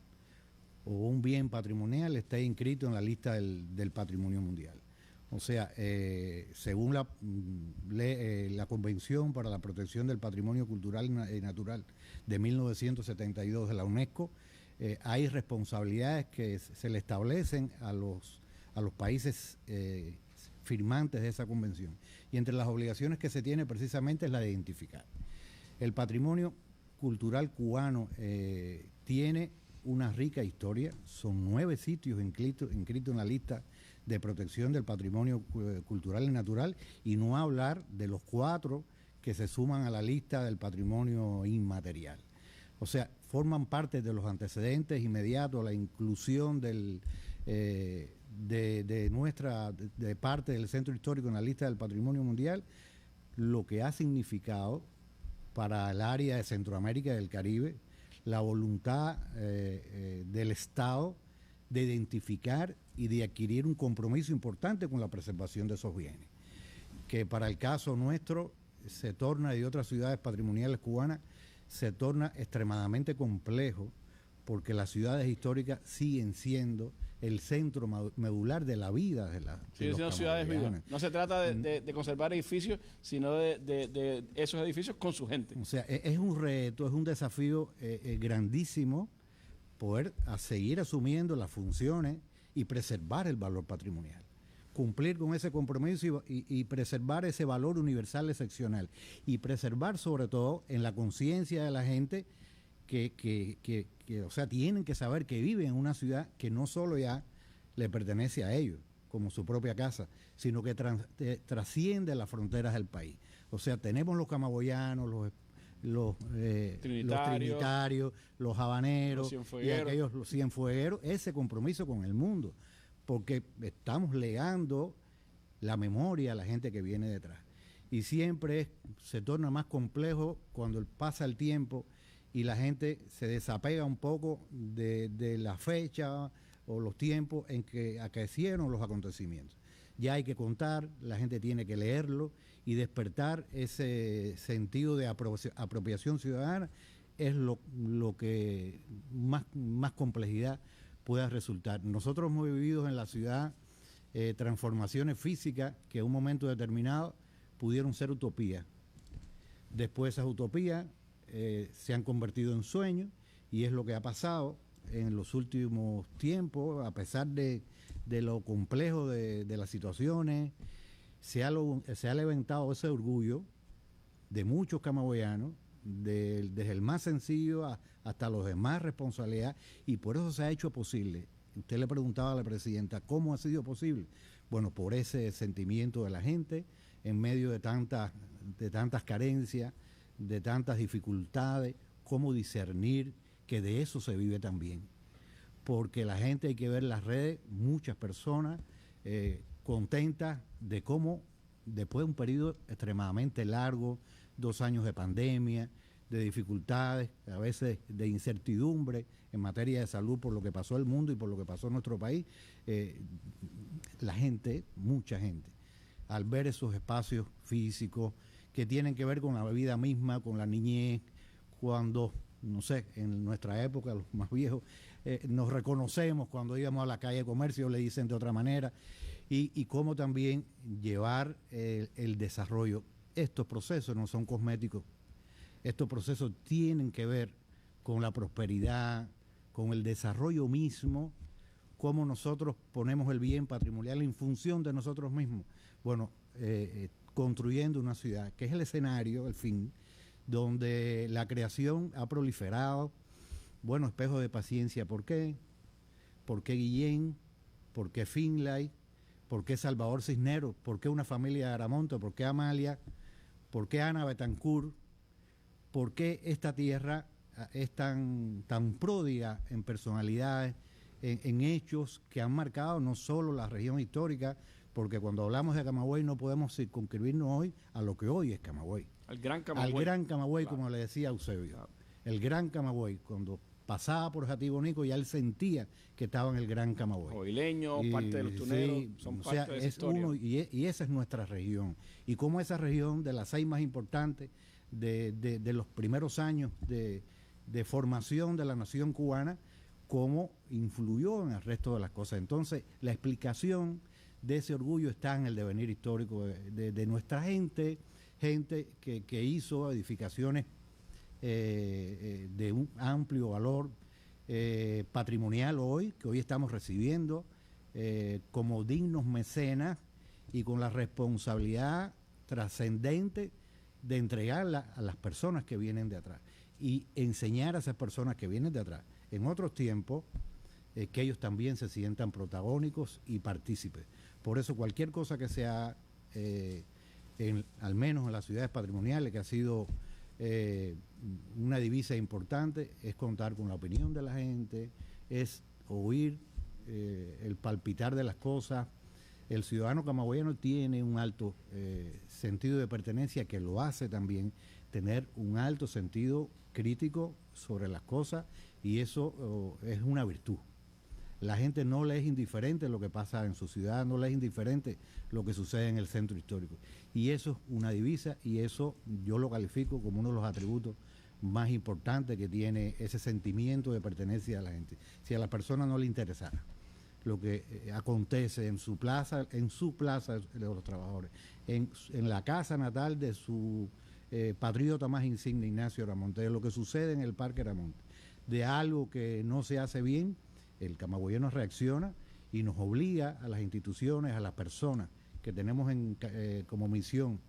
o un bien patrimonial esté inscrito en la lista del patrimonio mundial. O sea, según la Convención para la Protección del Patrimonio Cultural y Natural de 1972 de la UNESCO, hay responsabilidades que se le establecen a los países firmantes de esa convención. Y entre las obligaciones que se tiene precisamente es la de identificar. El patrimonio cultural cubano tiene una rica historia, son 9 sitios inscritos en la lista de protección del patrimonio cultural y natural, y no hablar de los 4 que se suman a la lista del patrimonio inmaterial. O sea, forman parte de los antecedentes inmediatos a la inclusión de parte del centro histórico en la lista del patrimonio mundial, lo que ha significado para el área de Centroamérica y del Caribe la voluntad del Estado de identificar y de adquirir un compromiso importante con la preservación de esos bienes, que para el caso nuestro se torna, y de otras ciudades patrimoniales cubanas, se torna extremadamente complejo, porque las ciudades históricas siguen siendo el centro medular de la vida de los ciudades vivas. camagüeyanos. No se trata de conservar edificios, sino de esos edificios con su gente. O sea, es un reto, es un desafío grandísimo poder seguir asumiendo las funciones y preservar el valor patrimonial. Cumplir con ese compromiso y preservar ese valor universal excepcional. Y preservar sobre todo en la conciencia de la gente que o sea, tienen que saber que viven en una ciudad que no solo ya le pertenece a ellos, como su propia casa, sino que trasciende las fronteras del país. O sea, tenemos los camagüeyanos, los trinitarios, los habaneros, los cienfuegueros, ese compromiso con el mundo, porque estamos legando la memoria a la gente que viene detrás. Y siempre se torna más complejo cuando pasa el tiempo y la gente se desapega un poco de la fecha o los tiempos en que acaecieron los acontecimientos. Ya hay que contar, la gente tiene que leerlo y despertar ese sentido de apropiación ciudadana es lo que más complejidad pueda resultar. Nosotros hemos vivido en la ciudad transformaciones físicas que en un momento determinado pudieron ser utopías. Después esas utopías se han convertido en sueños, y es lo que ha pasado en los últimos tiempos, a pesar de lo complejo de las situaciones. Se ha levantado ese orgullo de muchos camagüeyanos, desde el más sencillo hasta los de más responsabilidad, y por eso se ha hecho posible. Usted le preguntaba a la presidenta, ¿cómo ha sido posible? Bueno, por ese sentimiento de la gente, en medio de tantas carencias, de tantas dificultades, cómo discernir que de eso se vive también. Porque la gente, hay que ver las redes, muchas personas contentas de cómo, después de un periodo extremadamente largo, 2 años de pandemia, de dificultades, a veces de incertidumbre en materia de salud por lo que pasó en el mundo y por lo que pasó en nuestro país, la gente, mucha gente, al ver esos espacios físicos que tienen que ver con la vida misma, con la niñez, cuando, no sé, en nuestra época, los más viejos, nos reconocemos cuando íbamos a la calle de comercio, le dicen de otra manera, y cómo también llevar el desarrollo. Estos procesos no son cosméticos, estos procesos tienen que ver con la prosperidad, con el desarrollo mismo, cómo nosotros ponemos el bien patrimonial en función de nosotros mismos. Bueno, construyendo una ciudad, que es el escenario, el fin, donde la creación ha proliferado. Bueno, espejo de paciencia, ¿por qué? ¿Por qué Guillén? ¿Por qué Finlay? ¿Por qué Salvador Cisneros? ¿Por qué una familia de Aramonte? ¿Por qué Amalia? ¿Por qué Ana Betancourt? ¿Por qué esta tierra es tan pródiga en personalidades, en hechos que han marcado no solo la región histórica? Porque cuando hablamos de Camagüey no podemos circunscribirnos hoy a lo que hoy es Camagüey. Al Gran Camagüey. Al Gran Camagüey, claro, como le decía Eusebio. Claro. El Gran Camagüey, cuando pasaba por Jatibonico ya él sentía que estaba en el Gran Camagüey. Oileño, parte de los tuneros, sí, son o parte sea, de esa es historia. y esa es nuestra región. Y como esa región, de las 6 más importantes de los primeros años de formación de la nación cubana, cómo influyó en el resto de las cosas. Entonces, la explicación de ese orgullo está en el devenir histórico de nuestra gente que hizo edificaciones de un amplio valor patrimonial hoy, que hoy estamos recibiendo como dignos mecenas y con la responsabilidad trascendente de entregarla a las personas que vienen de atrás y enseñar a esas personas que vienen de atrás en otros tiempos que ellos también se sientan protagónicos y partícipes. Por eso cualquier cosa que sea, al menos en las ciudades patrimoniales, que ha sido una divisa importante, es contar con la opinión de la gente, es oír el palpitar de las cosas. El ciudadano camagüeyano tiene un alto sentido de pertenencia que lo hace también tener un alto sentido crítico sobre las cosas, y eso es una virtud. La gente no le es indiferente lo que pasa en su ciudad, no le es indiferente lo que sucede en el centro histórico. Y eso es una divisa, y eso yo lo califico como uno de los atributos más importantes que tiene ese sentimiento de pertenencia a la gente. Si a la persona no le interesara lo que acontece en su plaza de los trabajadores, en la casa natal de su patriota más insigne, Ignacio Aramonte, de lo que sucede en el Parque Aramonte, de algo que no se hace bien, el camagüeyano reacciona y nos obliga a las instituciones, a las personas que tenemos como misión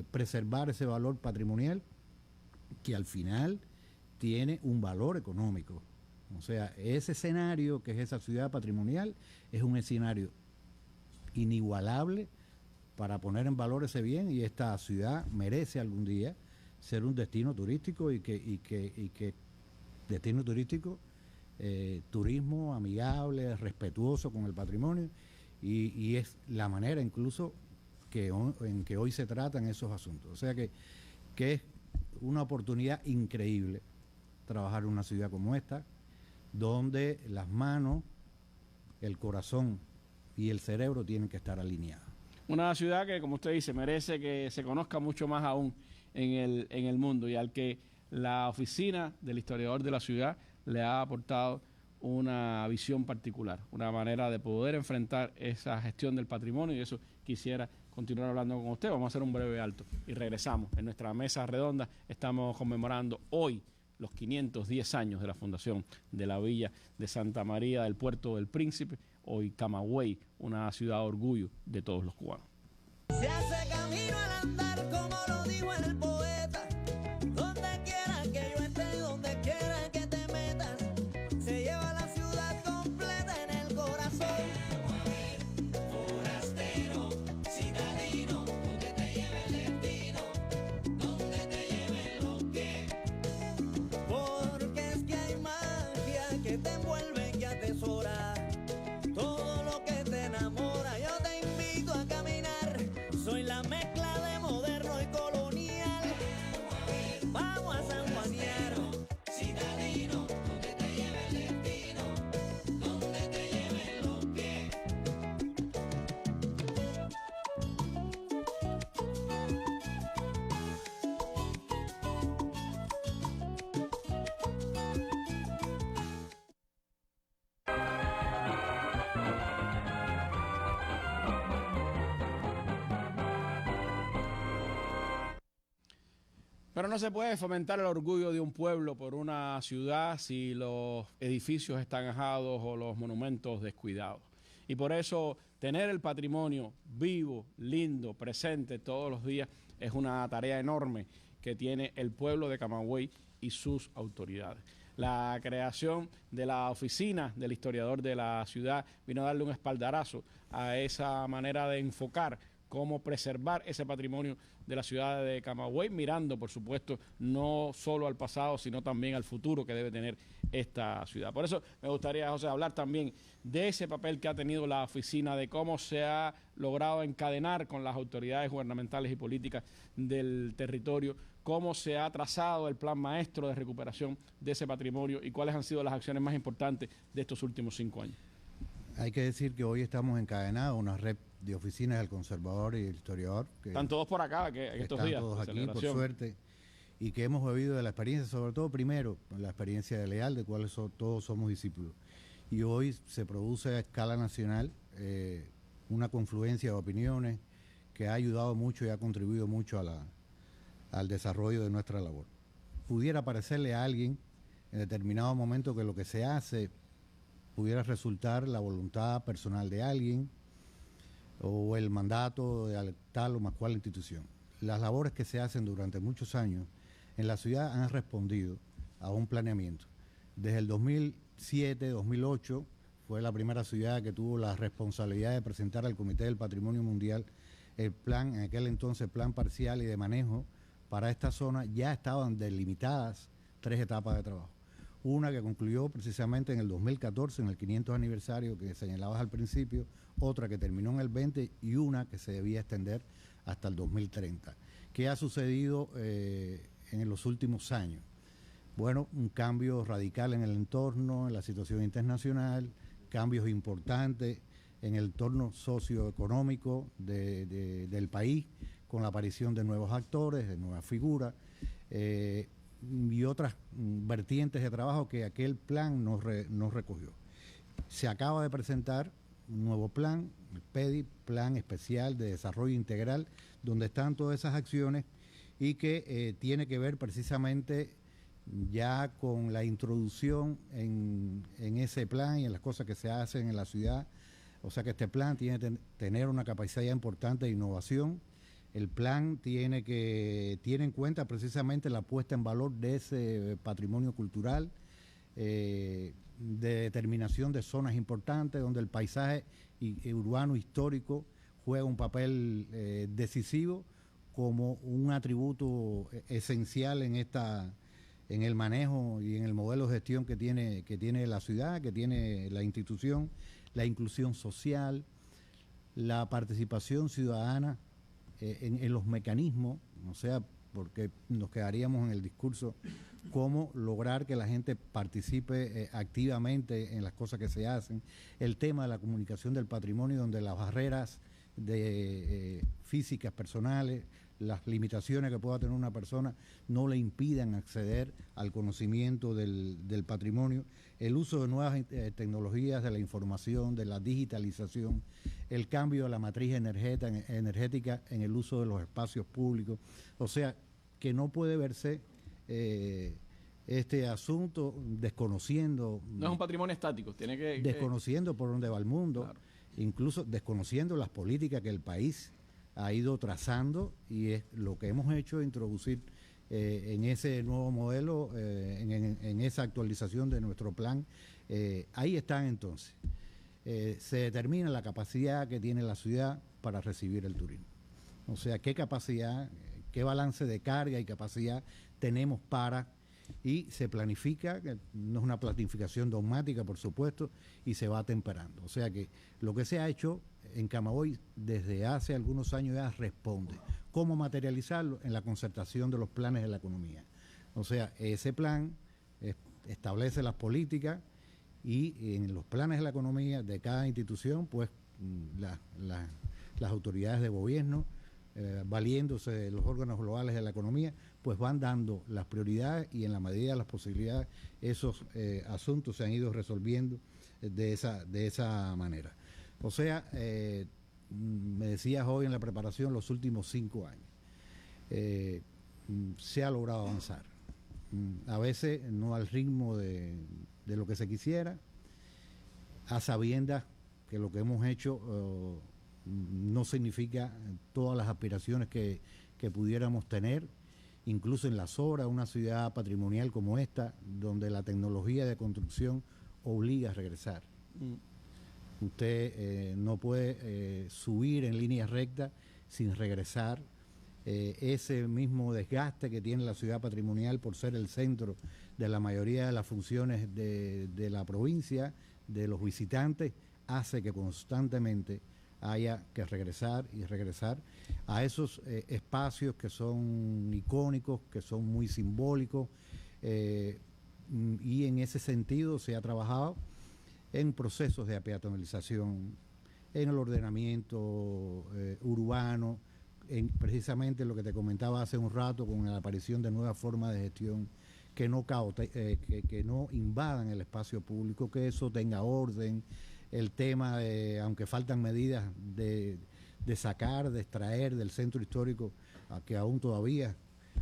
preservar ese valor patrimonial, que al final tiene un valor económico. O sea, ese escenario que es esa ciudad patrimonial es un escenario inigualable para poner en valor ese bien, y esta ciudad merece algún día ser un destino turístico y que destino turístico, turismo amigable, respetuoso con el patrimonio, y es la manera incluso en que hoy se tratan esos asuntos. O sea que es una oportunidad increíble trabajar en una ciudad como esta, donde las manos, el corazón y el cerebro tienen que estar alineados. Una ciudad que, como usted dice, merece que se conozca mucho más aún en el mundo, y al que la oficina del historiador de la ciudad le ha aportado una visión particular, una manera de poder enfrentar esa gestión del patrimonio, y eso quisiera continuar hablando con usted. Vamos a hacer un breve alto y regresamos. En nuestra mesa redonda estamos conmemorando hoy los 510 años de la fundación de la villa de Santa María del Puerto del Príncipe, hoy Camagüey, una ciudad orgullo de todos los cubanos. Se hace camino al andar, como lo dijo el poeta, donde quiera que yo esté, donde quiera que te metas, se lleva la ciudad completa en el corazón. Forastero, citadino, donde te lleve el destino, donde te lleven los pies. Porque es que hay magia que te envuelve, que atesora todo lo que te enamora. Yo te invito a caminar, soy la mezcla de moderno y colonial. Vamos a sanjuanear, citadino, donde te lleve el destino, donde te lleven los pies. Pero no se puede fomentar el orgullo de un pueblo por una ciudad si los edificios están ajados o los monumentos descuidados. Y por eso tener el patrimonio vivo, lindo, presente todos los días es una tarea enorme que tiene el pueblo de Camagüey y sus autoridades. La creación de la oficina del historiador de la ciudad vino a darle un espaldarazo a esa manera de enfocar cómo preservar ese patrimonio de la ciudad de Camagüey, mirando, por supuesto, no solo al pasado, sino también al futuro que debe tener esta ciudad. Por eso me gustaría, José, hablar también de ese papel que ha tenido la oficina, de cómo se ha logrado encadenar con las autoridades gubernamentales y políticas del territorio, cómo se ha trazado el plan maestro de recuperación de ese patrimonio y cuáles han sido las acciones más importantes de estos últimos 5 años. Hay que decir que hoy estamos encadenados a una red de oficinas del conservador y del historiador. Están todos por acá que estos días. Están todos aquí, por suerte, y que hemos bebido de la experiencia, sobre todo primero, la experiencia de Leal, de cual todos somos discípulos. Y hoy se produce a escala nacional una confluencia de opiniones que ha ayudado mucho y ha contribuido mucho al desarrollo de nuestra labor. Pudiera parecerle a alguien en determinado momento que lo que se hace pudiera resultar la voluntad personal de alguien, o el mandato de tal o más cual institución. Las labores que se hacen durante muchos años en la ciudad han respondido a un planeamiento. Desde el 2007, 2008, fue la primera ciudad que tuvo la responsabilidad de presentar al Comité del Patrimonio Mundial el plan, en aquel entonces plan parcial y de manejo para esta zona. Ya estaban delimitadas 3 etapas de trabajo. Una que concluyó precisamente en el 2014, en el 500 aniversario que señalabas al principio, otra que terminó en el 20 y una que se debía extender hasta el 2030. ¿Qué ha sucedido en los últimos años? Bueno, un cambio radical en el entorno, en la situación internacional, cambios importantes en el entorno socioeconómico del país, con la aparición de nuevos actores, de nuevas figuras, y otras vertientes de trabajo que aquel plan no recogió. Se acaba de presentar un nuevo plan, el PEDI, Plan Especial de Desarrollo Integral, donde están todas esas acciones y que tiene que ver precisamente ya con la introducción en ese plan y en las cosas que se hacen en la ciudad. O sea que este plan tiene que tener una capacidad importante de innovación. El plan tiene en cuenta precisamente la puesta en valor de ese patrimonio cultural, de determinación de zonas importantes donde el paisaje urbano histórico juega un papel decisivo como un atributo esencial en el manejo y en el modelo de gestión que tiene la ciudad, que tiene la institución, la inclusión social, la participación ciudadana en los mecanismos, o sea, porque nos quedaríamos en el discurso, cómo lograr que la gente participe activamente en las cosas que se hacen, el tema de la comunicación del patrimonio, donde las barreras físicas, personales, las limitaciones que pueda tener una persona no le impidan acceder al conocimiento del patrimonio, el uso de nuevas tecnologías de la información, de la digitalización, el cambio de la matriz energética en el uso de los espacios públicos. O sea, que no puede verse este asunto desconociendo... No es un patrimonio estático, tiene que... desconociendo por dónde va el mundo, claro. Incluso desconociendo las políticas que el país ha ido trazando, y es lo que hemos hecho, introducir en ese nuevo modelo, en esa actualización de nuestro plan. Ahí están entonces. Se determina la capacidad que tiene la ciudad para recibir el turismo. O sea, qué capacidad, qué balance de carga y capacidad tenemos para... Y se planifica, no es una planificación dogmática, por supuesto, y se va temperando. O sea que lo que se ha hecho en Camagüey desde hace algunos años ya responde. ¿Cómo materializarlo? En la concertación de los planes de la economía. O sea, ese plan establece las políticas y en los planes de la economía de cada institución, pues las autoridades de gobierno, valiéndose de los órganos globales de la economía, pues van dando las prioridades y en la medida de las posibilidades esos asuntos se han ido resolviendo de esa manera. O sea, me decías hoy en la preparación, los últimos 5 años se ha logrado avanzar. A veces no al ritmo de lo que se quisiera, a sabiendas que lo que hemos hecho no significa todas las aspiraciones que pudiéramos tener, incluso en las obras de una ciudad patrimonial como esta, donde la tecnología de construcción obliga a regresar. Usted no puede subir en línea recta sin regresar. Ese mismo desgaste que tiene la ciudad patrimonial por ser el centro de la mayoría de las funciones de la provincia, de los visitantes, hace que constantemente haya que regresar y regresar a esos espacios que son icónicos, que son muy simbólicos, y en ese sentido se ha trabajado en procesos de peatonalización, en el ordenamiento urbano, precisamente lo que te comentaba hace un rato con la aparición de nuevas formas de gestión que no invadan el espacio público, que eso tenga orden. El tema de, aunque faltan medidas de sacar, de extraer del centro histórico, que aún todavía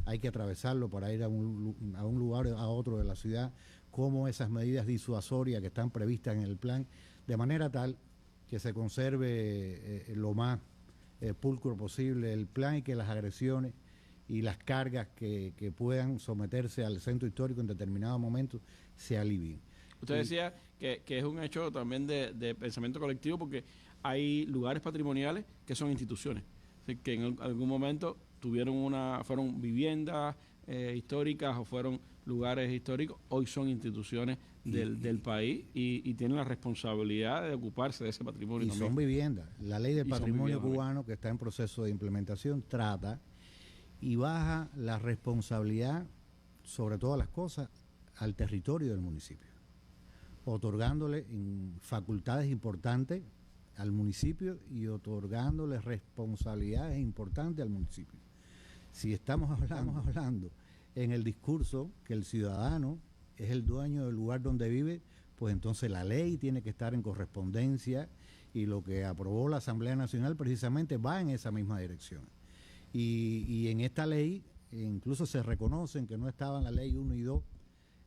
hay que atravesarlo para ir a un lugar a otro de la ciudad, como esas medidas disuasorias que están previstas en el plan, de manera tal que se conserve lo más pulcro posible el plan y que las agresiones y las cargas que puedan someterse al centro histórico en determinado momento se alivien. Usted decía que es un hecho también de pensamiento colectivo, porque hay lugares patrimoniales que son instituciones, que en algún momento fueron viviendas históricas o fueron lugares históricos, hoy son instituciones del país y tienen la responsabilidad de ocuparse de ese patrimonio. Y también. son viviendas. La ley del patrimonio cubano, que está en proceso de implementación, trata y baja la responsabilidad, sobre todas las cosas, al territorio del municipio, otorgándole facultades importantes al municipio y otorgándole responsabilidades importantes al municipio. Si estamos hablando en el discurso que el ciudadano es el dueño del lugar donde vive, pues entonces la ley tiene que estar en correspondencia, y lo que aprobó la Asamblea Nacional precisamente va en esa misma dirección. Y en esta ley incluso se reconocen que no estaban la ley 1 y 2,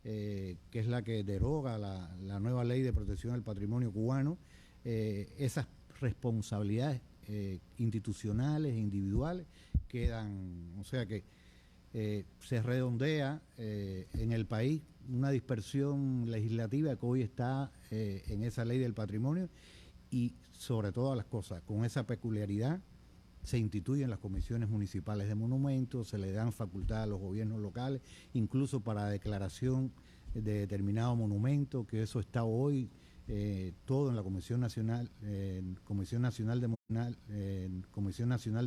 que es la que deroga la nueva ley de protección del patrimonio cubano, esas responsabilidades institucionales e individuales quedan, o sea que se redondea en el país una dispersión legislativa que hoy está en esa ley del patrimonio, y sobre todas las cosas, con esa peculiaridad, se instituyen las comisiones municipales de monumentos, se le dan facultad a los gobiernos locales, incluso para declaración de determinado monumento, que eso está hoy todo en la Comisión Nacional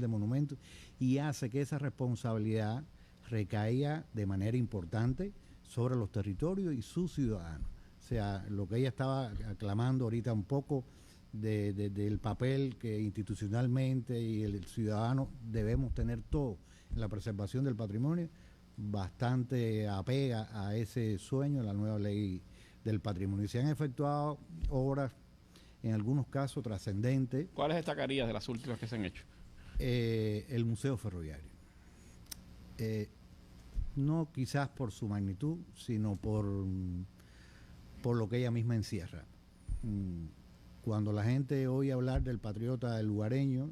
de Monumentos, y hace que esa responsabilidad recaiga de manera importante sobre los territorios y sus ciudadanos. O sea, lo que ella estaba aclamando ahorita un poco del papel que institucionalmente y el ciudadano debemos tener todo en la preservación del patrimonio, bastante apega a ese sueño la nueva ley del patrimonio. Y se han efectuado obras, en algunos casos trascendentes. ¿Cuáles destacarías de las últimas que se han hecho? El Museo Ferroviario. No quizás por su magnitud, sino por lo que ella misma encierra. Cuando la gente oye hablar del patriota del lugareño,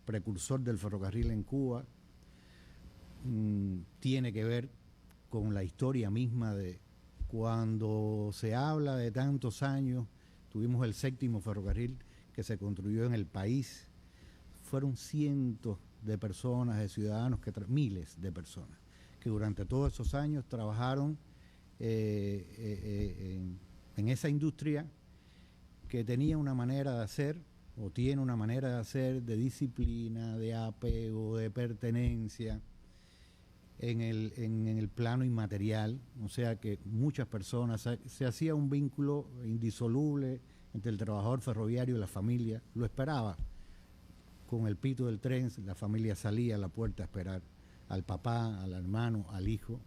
precursor del ferrocarril en Cuba, tiene que ver con la historia misma de cuando se habla de tantos años. Tuvimos el 7º ferrocarril que se construyó en el país. Fueron cientos de personas, de ciudadanos, miles de personas, que durante todos esos años trabajaron en esa industria que tenía una manera de hacer, o tiene una manera de hacer, de disciplina, de apego, de pertenencia, en el plano inmaterial. O sea que muchas personas, se hacía un vínculo indisoluble entre el trabajador ferroviario y la familia. Lo esperaba. Con el pito del tren, la familia salía a la puerta a esperar al papá, al hermano, al hijo.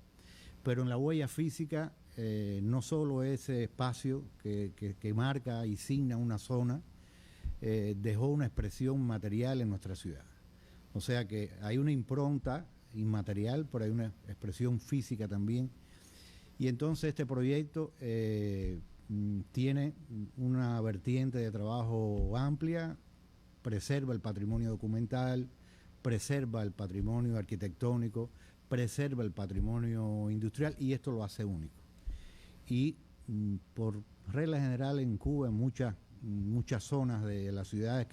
Pero en la huella física, no solo ese espacio que marca y signa una zona, dejó una expresión material en nuestra ciudad. O sea que hay una impronta inmaterial, pero hay una expresión física también. Y entonces este proyecto tiene una vertiente de trabajo amplia, preserva el patrimonio documental, preserva el patrimonio arquitectónico, preserva el patrimonio industrial, y esto lo hace único. Y por regla general en Cuba, en muchas zonas de las ciudades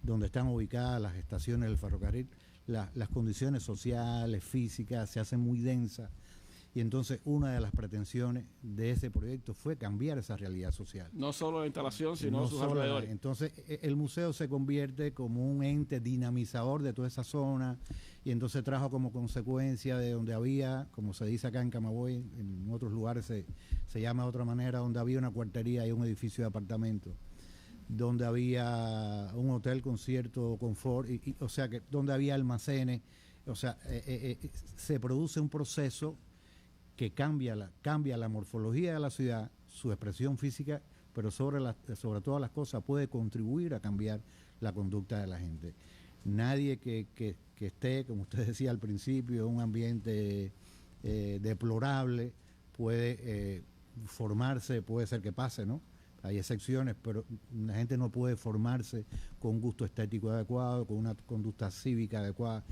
donde están ubicadas las estaciones del ferrocarril, las condiciones sociales, físicas, se hacen muy densas, y entonces una de las pretensiones de ese proyecto fue cambiar esa realidad social. No solo la instalación, sino sus alrededores. Entonces el museo se convierte como un ente dinamizador de toda esa zona, y entonces trajo como consecuencia de donde había, como se dice acá en Camagüey, en otros lugares se llama de otra manera, donde había una cuartería y un edificio de apartamentos, donde había un hotel con cierto confort, o sea que donde había almacenes, o sea, se produce un proceso que cambia la morfología de la ciudad, su expresión física, pero sobre todas las cosas puede contribuir a cambiar la conducta de la gente. Nadie que esté, como usted decía al principio, en un ambiente deplorable puede formarse, puede ser que pase, ¿no?, hay excepciones, pero la gente no puede formarse con un gusto estético adecuado, con una conducta cívica adecuada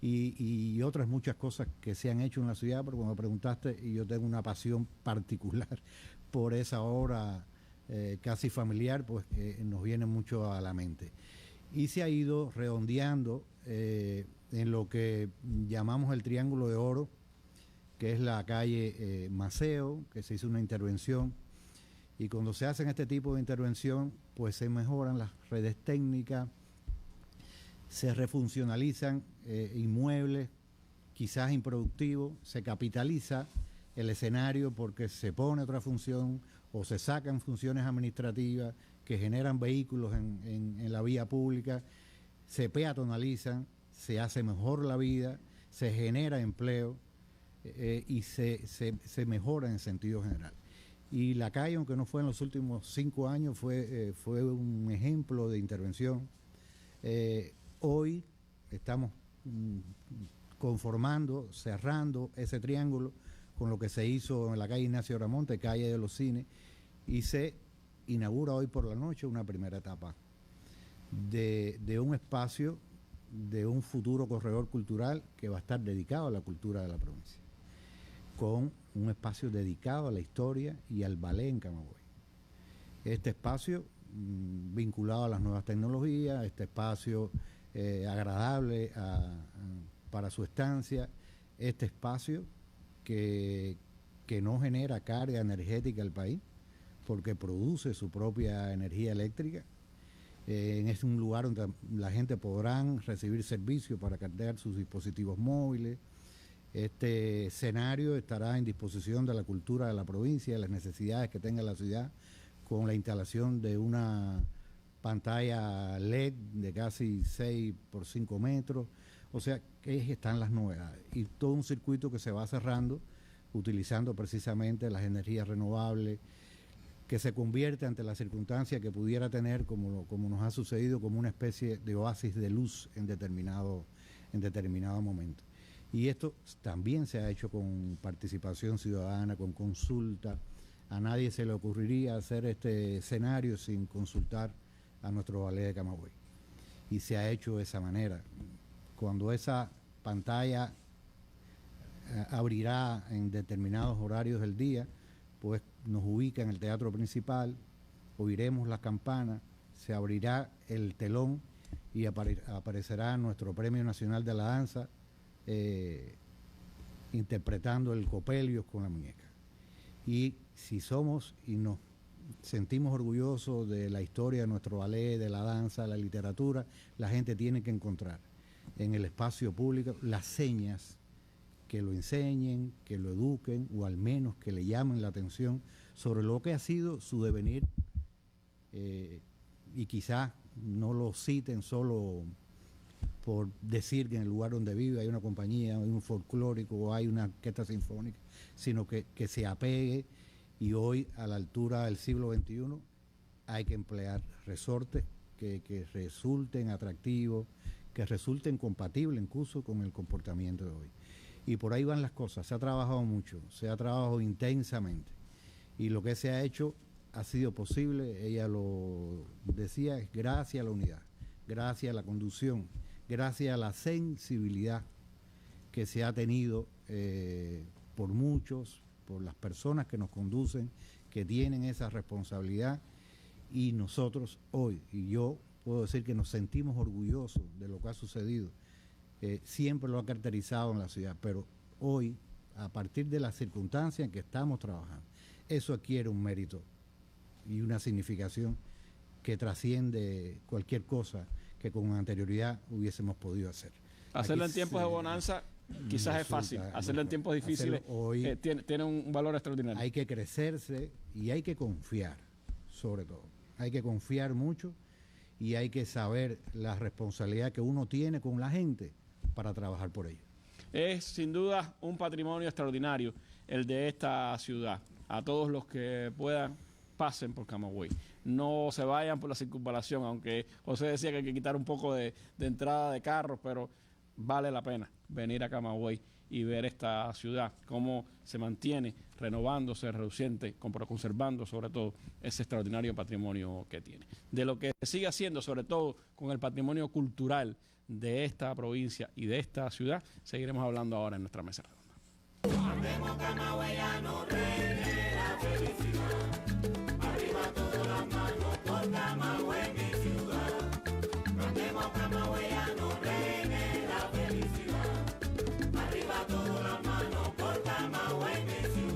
y otras muchas cosas que se han hecho en la ciudad, pero cuando preguntaste, y yo tengo una pasión particular por esa obra casi familiar, pues nos viene mucho a la mente. Y se ha ido redondeando en lo que llamamos el Triángulo de Oro, que es la calle Maceo, que se hizo una intervención. Y cuando se hacen este tipo de intervención, pues se mejoran las redes técnicas, se refuncionalizan inmuebles, quizás improductivos, se capitaliza el escenario porque se pone otra función o se sacan funciones administrativas que generan vehículos en la vía pública, se peatonalizan, se hace mejor la vida, se genera empleo y se mejora en sentido general. Y la calle, aunque no fue en los últimos 5 años, fue un ejemplo de intervención. Hoy estamos conformando, cerrando ese triángulo con lo que se hizo en la calle Ignacio Ramonte, calle de los Cines, y se inaugura hoy por la noche una primera etapa de un espacio, de un futuro corredor cultural que va a estar dedicado a la cultura de la provincia, con un espacio dedicado a la historia y al ballet en Camagüey. Este espacio vinculado a las nuevas tecnologías, este espacio agradable para su estancia, este espacio que no genera carga energética al país, porque produce su propia energía eléctrica. Es un lugar donde la gente podrá recibir servicios para cargar sus dispositivos móviles. Este escenario estará en disposición de la cultura de la provincia, de las necesidades que tenga la ciudad, con la instalación de una pantalla LED de casi 6 por 5 metros. O sea, que están las novedades. Y todo un circuito que se va cerrando, utilizando precisamente las energías renovables, que se convierte ante la circunstancia que pudiera tener, como nos ha sucedido, como una especie de oasis de luz en determinado momento. Y esto también se ha hecho con participación ciudadana, con consulta. A nadie se le ocurriría hacer este escenario sin consultar a nuestro ballet de Camagüey. Y se ha hecho de esa manera. Cuando esa pantalla abrirá en determinados horarios del día, pues nos ubica en el teatro principal, oiremos las campanas, se abrirá el telón y aparecerá nuestro Premio Nacional de la Danza interpretando el Copelius con la muñeca. Y si somos y nos sentimos orgullosos de la historia de nuestro ballet, de la danza, de la literatura, la gente tiene que encontrar en el espacio público las señas que lo enseñen, que lo eduquen o al menos que le llamen la atención sobre lo que ha sido su devenir y quizás no lo citen solo por decir que en el lugar donde vive hay una compañía, hay un folclórico o hay una orquesta sinfónica, sino que se apegue. Y hoy, a la altura del siglo XXI, hay que emplear resortes que resulten atractivos, que resulten compatibles incluso con el comportamiento de hoy. Y por ahí van las cosas. Se ha trabajado mucho, se ha trabajado intensamente. Y lo que se ha hecho ha sido posible, ella lo decía, es gracias a la unidad, gracias a la conducción, gracias a la sensibilidad que se ha tenido por muchos, por las personas que nos conducen, que tienen esa responsabilidad. Y nosotros hoy, y yo puedo decir que nos sentimos orgullosos de lo que ha sucedido. Siempre lo ha caracterizado en la ciudad, pero hoy, a partir de las circunstancias en que estamos trabajando, eso adquiere un mérito y una significación que trasciende cualquier cosa que con anterioridad hubiésemos podido hacer. Hacerlo en tiempos de bonanza quizás es fácil, hacerlo en tiempos difíciles hoy, tiene un valor extraordinario. Hay que crecerse y hay que confiar, sobre todo. Hay que confiar mucho y hay que saber la responsabilidad que uno tiene con la gente para trabajar por ello. Es sin duda un patrimonio extraordinario el de esta ciudad. A todos los que puedan, pasen por Camagüey. No se vayan por la circunvalación, aunque José decía que hay que quitar un poco de entrada de carros, pero vale la pena venir a Camagüey y ver esta ciudad, cómo se mantiene renovándose, reduciente, pero conservando sobre todo ese extraordinario patrimonio que tiene. De lo que sigue haciendo, sobre todo con el patrimonio cultural de esta provincia y de esta ciudad, seguiremos hablando ahora en nuestra mesa redonda. Andemos camagüeyanos, reine la felicidad. Arriba todas las manos por Camagüey, mi ciudad. Andemos camagüeyanos, reine la felicidad. Arriba todas las manos por Camagüey, mi ciudad.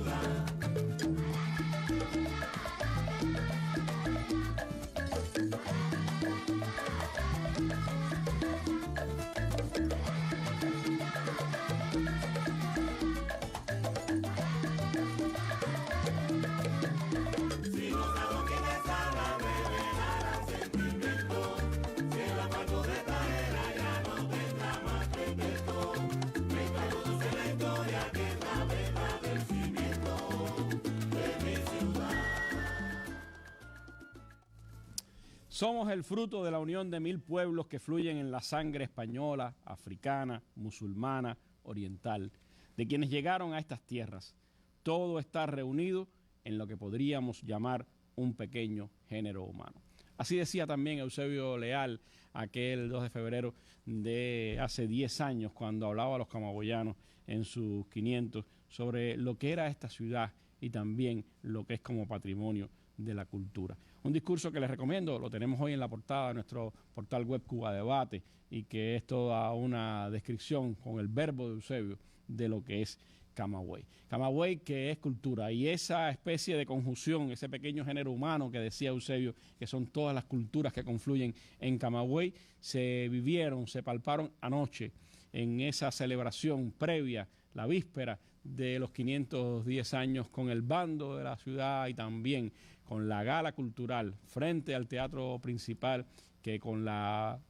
Somos el fruto de la unión de 1000 pueblos que fluyen en la sangre española, africana, musulmana, oriental, de quienes llegaron a estas tierras. Todo está reunido en lo que podríamos llamar un pequeño género humano. Así decía también Eusebio Leal aquel 2 de febrero de hace 10 años, cuando hablaba a los camagüeyanos en sus 500 sobre lo que era esta ciudad y también lo que es como patrimonio de la cultura. Un discurso que les recomiendo, lo tenemos hoy en la portada de nuestro portal web Cuba Debate, y que es toda una descripción con el verbo de Eusebio de lo que es Camagüey. Camagüey, que es cultura, y esa especie de conjunción, ese pequeño género humano que decía Eusebio, que son todas las culturas que confluyen en Camagüey, se vivieron, se palparon anoche en esa celebración previa, la víspera de los 510 años, con el bando de la ciudad y también con la gala cultural frente al teatro principal, que con la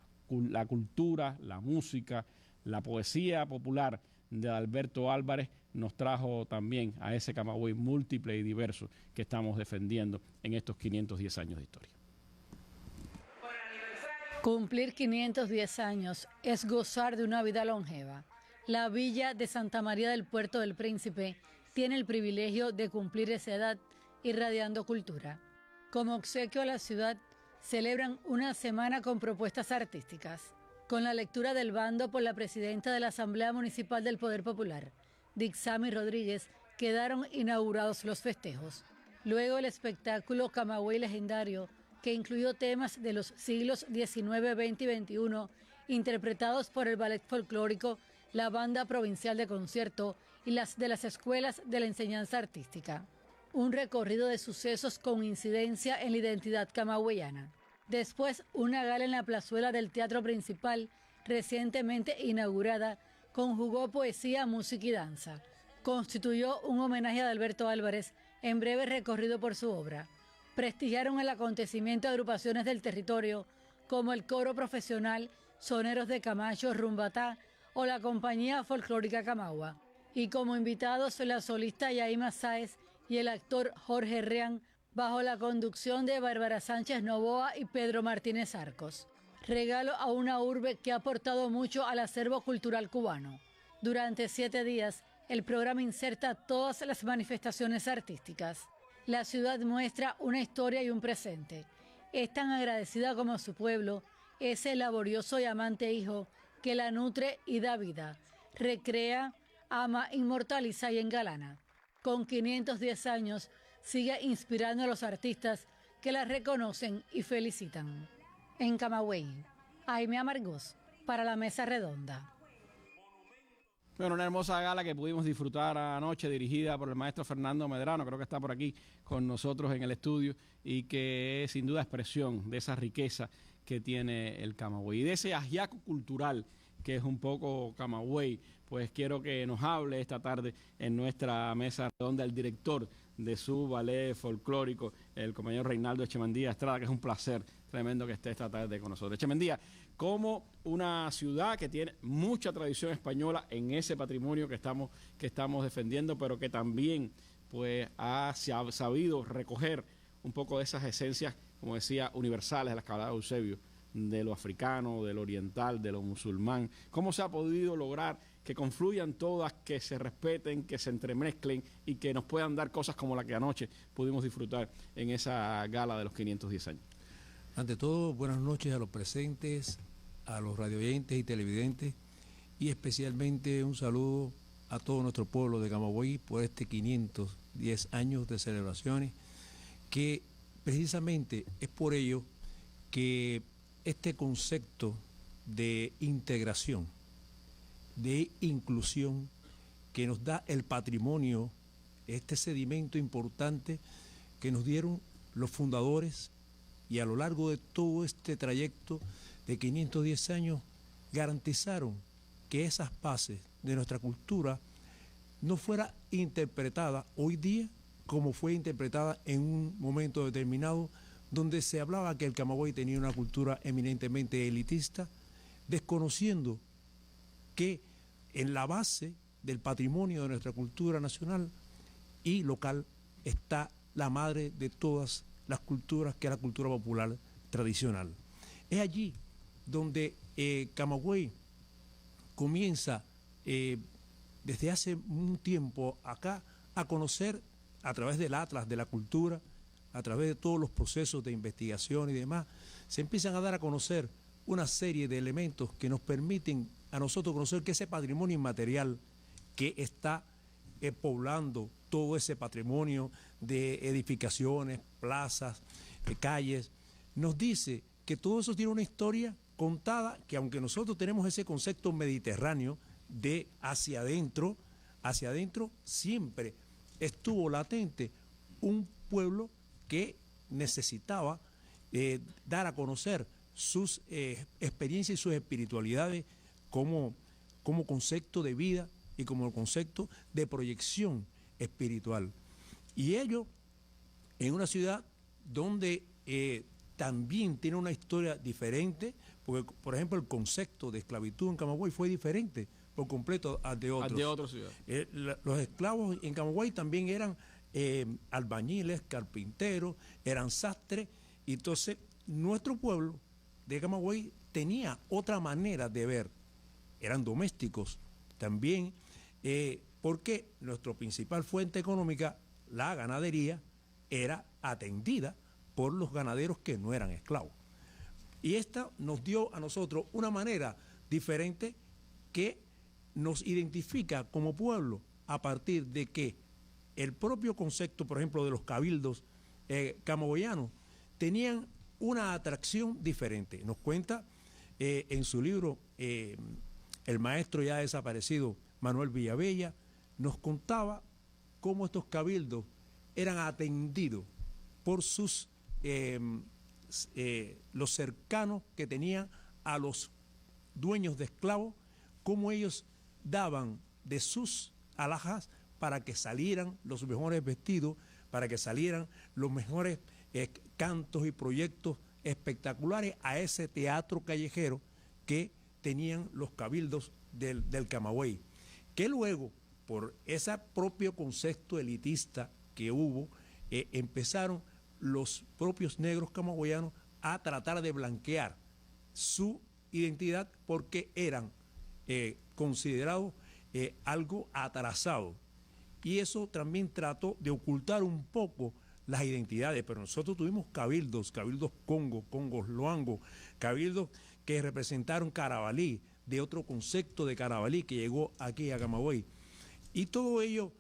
cultura, la música, la poesía popular de Alberto Álvarez nos trajo también a ese Camagüey múltiple y diverso que estamos defendiendo en estos 510 años de historia. Cumplir 510 años es gozar de una vida longeva. La villa de Santa María del Puerto del Príncipe tiene el privilegio de cumplir esa edad irradiando cultura. Como obsequio a la ciudad, celebran una semana con propuestas artísticas. Con la lectura del bando por la presidenta de la Asamblea Municipal del Poder Popular, Dixami Rodríguez, quedaron inaugurados los festejos. Luego el espectáculo Camagüey Legendario, que incluyó temas de los siglos XIX, XX y XXI, interpretados por el ballet folclórico, la banda provincial de concierto y las de las escuelas de la enseñanza artística. Un recorrido de sucesos con incidencia en la identidad camagüeyana. Después, una gala en la plazuela del Teatro Principal, recientemente inaugurada, conjugó poesía, música y danza. Constituyó un homenaje a Alberto Álvarez en breve recorrido por su obra. Prestigiaron el acontecimiento agrupaciones del territorio como el Coro Profesional Soneros de Camacho, Rumbatá o la Compañía Folclórica Camagua. Y como invitados la solista Yaima Sáez y el actor Jorge Reán, bajo la conducción de Bárbara Sánchez Novoa y Pedro Martínez Arcos. Regalo a una urbe que ha aportado mucho al acervo cultural cubano. Durante 7 días, el programa inserta todas las manifestaciones artísticas. La ciudad muestra una historia y un presente. Es tan agradecida como su pueblo, ese laborioso y amante hijo que la nutre y da vida, recrea, ama, inmortaliza y engalana. Con 510 años, sigue inspirando a los artistas que la reconocen y felicitan. En Camagüey, Jaime Amargós, para la Mesa Redonda. Bueno, una hermosa gala que pudimos disfrutar anoche, dirigida por el maestro Fernando Medrano, creo que está por aquí con nosotros en el estudio, y que es sin duda expresión de esa riqueza que tiene el Camagüey. Y de ese ajiaco cultural que es un poco Camagüey, pues quiero que nos hable esta tarde en nuestra mesa redonda el director de su ballet folclórico, el compañero Reinaldo Echemendía Estrada, que es un placer tremendo que esté esta tarde con nosotros. Echemendía, como una ciudad que tiene mucha tradición española en ese patrimonio que estamos defendiendo, pero que también pues se ha sabido recoger un poco de esas esencias, como decía, universales de las que hablaba Eusebio, de lo africano, de lo oriental, de lo musulmán. ¿Cómo se ha podido lograr que confluyan todas, que se respeten, que se entremezclen y que nos puedan dar cosas como la que anoche pudimos disfrutar en esa gala de los 510 años? Ante todo, buenas noches a los presentes, a los radioyentes y televidentes, y especialmente un saludo a todo nuestro pueblo de Camagüey por este 510 años de celebraciones, que precisamente es por ello que este concepto de integración, de inclusión que nos da el patrimonio, este sedimento importante que nos dieron los fundadores, y a lo largo de todo este trayecto de 510 años garantizaron que esas bases de nuestra cultura no fuera interpretada hoy día como fue interpretada en un momento determinado donde se hablaba que el Camagüey tenía una cultura eminentemente elitista, desconociendo que en la base del patrimonio de nuestra cultura nacional y local está la madre de todas las culturas, que es la cultura popular tradicional. Es allí donde Camagüey comienza desde hace un tiempo acá a conocer a través del Atlas de la Cultura, a través de todos los procesos de investigación y demás, se empiezan a dar a conocer una serie de elementos que nos permiten a nosotros conocer que ese patrimonio inmaterial que está poblando todo ese patrimonio de edificaciones, plazas, calles, nos dice que todo eso tiene una historia contada, que aunque nosotros tenemos ese concepto mediterráneo de hacia adentro siempre estuvo latente un pueblo que necesitaba dar a conocer sus experiencias y sus espiritualidades como concepto de vida y como concepto de proyección espiritual. Y ello en una ciudad donde también tiene una historia diferente, porque, por ejemplo, el concepto de esclavitud en Camagüey fue diferente por completo al de otros. Al de otras ciudades. Los esclavos en Camagüey también eran albañiles, carpinteros, eran sastres, y entonces nuestro pueblo de Camagüey tenía otra manera de ver, eran domésticos también, porque nuestra principal fuente económica, la ganadería, era atendida por los ganaderos que no eran esclavos. Y esta nos dio a nosotros una manera diferente que nos identifica como pueblo a partir de que el propio concepto, por ejemplo, de los cabildos camagüeyanos, tenían una atracción diferente. Nos cuenta en su libro el maestro ya desaparecido Manuel Villavella, nos contaba cómo estos cabildos eran atendidos por sus los cercanos que tenían a los dueños de esclavos, cómo ellos daban de sus alhajas para que salieran los mejores vestidos, para que salieran los mejores cantos y proyectos espectaculares a ese teatro callejero que tenían los cabildos del Camagüey, que luego, por ese propio concepto elitista que hubo, empezaron los propios negros camagüeyanos a tratar de blanquear su identidad porque eran considerados algo atrasado. Y eso también trató de ocultar un poco las identidades, pero nosotros tuvimos cabildos congos loangos, cabildos que representaron Carabalí, de otro concepto de Carabalí que llegó aquí a Camagüey. Y todo ello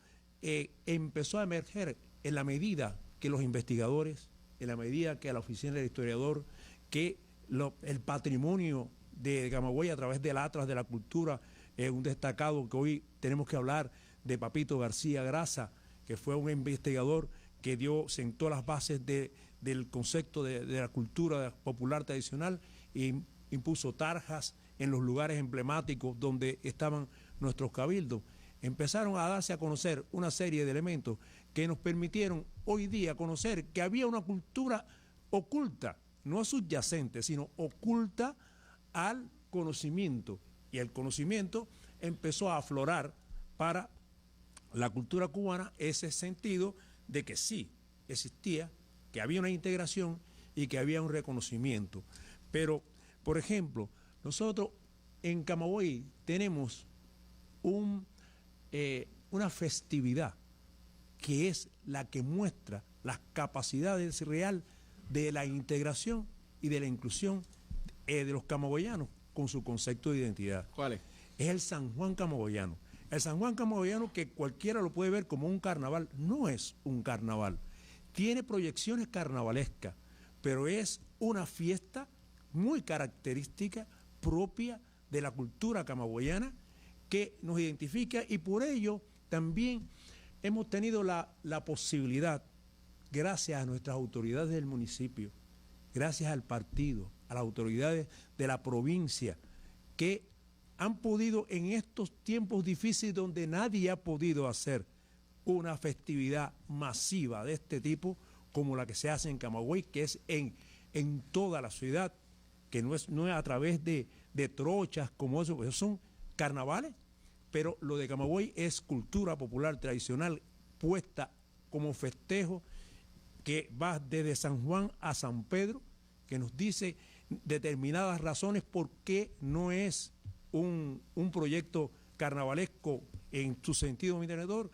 empezó a emerger en la medida que los investigadores, en la medida que la oficina del historiador, que el patrimonio de Camagüey a través del Atlas de la Cultura, un destacado que hoy tenemos que hablar de Papito García Grasa, que fue un investigador que sentó las bases del concepto de la cultura popular tradicional e impuso tarjas en los lugares emblemáticos donde estaban nuestros cabildos. Empezaron a darse a conocer una serie de elementos que nos permitieron hoy día conocer que había una cultura oculta, no subyacente, sino oculta al conocimiento. Y el conocimiento empezó a aflorar para la cultura cubana ese sentido de que sí existía, que había una integración y que había un reconocimiento. Pero Por ejemplo, nosotros en Camagüey tenemos una festividad que es la que muestra las capacidades reales de la integración y de la inclusión de los camagüeyanos con su concepto de identidad. ¿Cuál es? Es el San Juan camagüeyano. El San Juan camagüeyano, que cualquiera lo puede ver como un carnaval, no es un carnaval. Tiene proyecciones carnavalescas, pero es una fiesta muy característica, propia de la cultura camagüeyana, que nos identifica, y por ello también hemos tenido la posibilidad, gracias a nuestras autoridades del municipio, gracias al partido, a las autoridades de la provincia, que han podido en estos tiempos difíciles donde nadie ha podido hacer una festividad masiva de este tipo como la que se hace en Camagüey, que es en toda la ciudad, que no es a través de trochas como eso, esos son carnavales, pero lo de Camagüey es cultura popular tradicional puesta como festejo que va desde San Juan a San Pedro, que nos dice determinadas razones por qué no es un proyecto carnavalesco en su sentido mantenedor.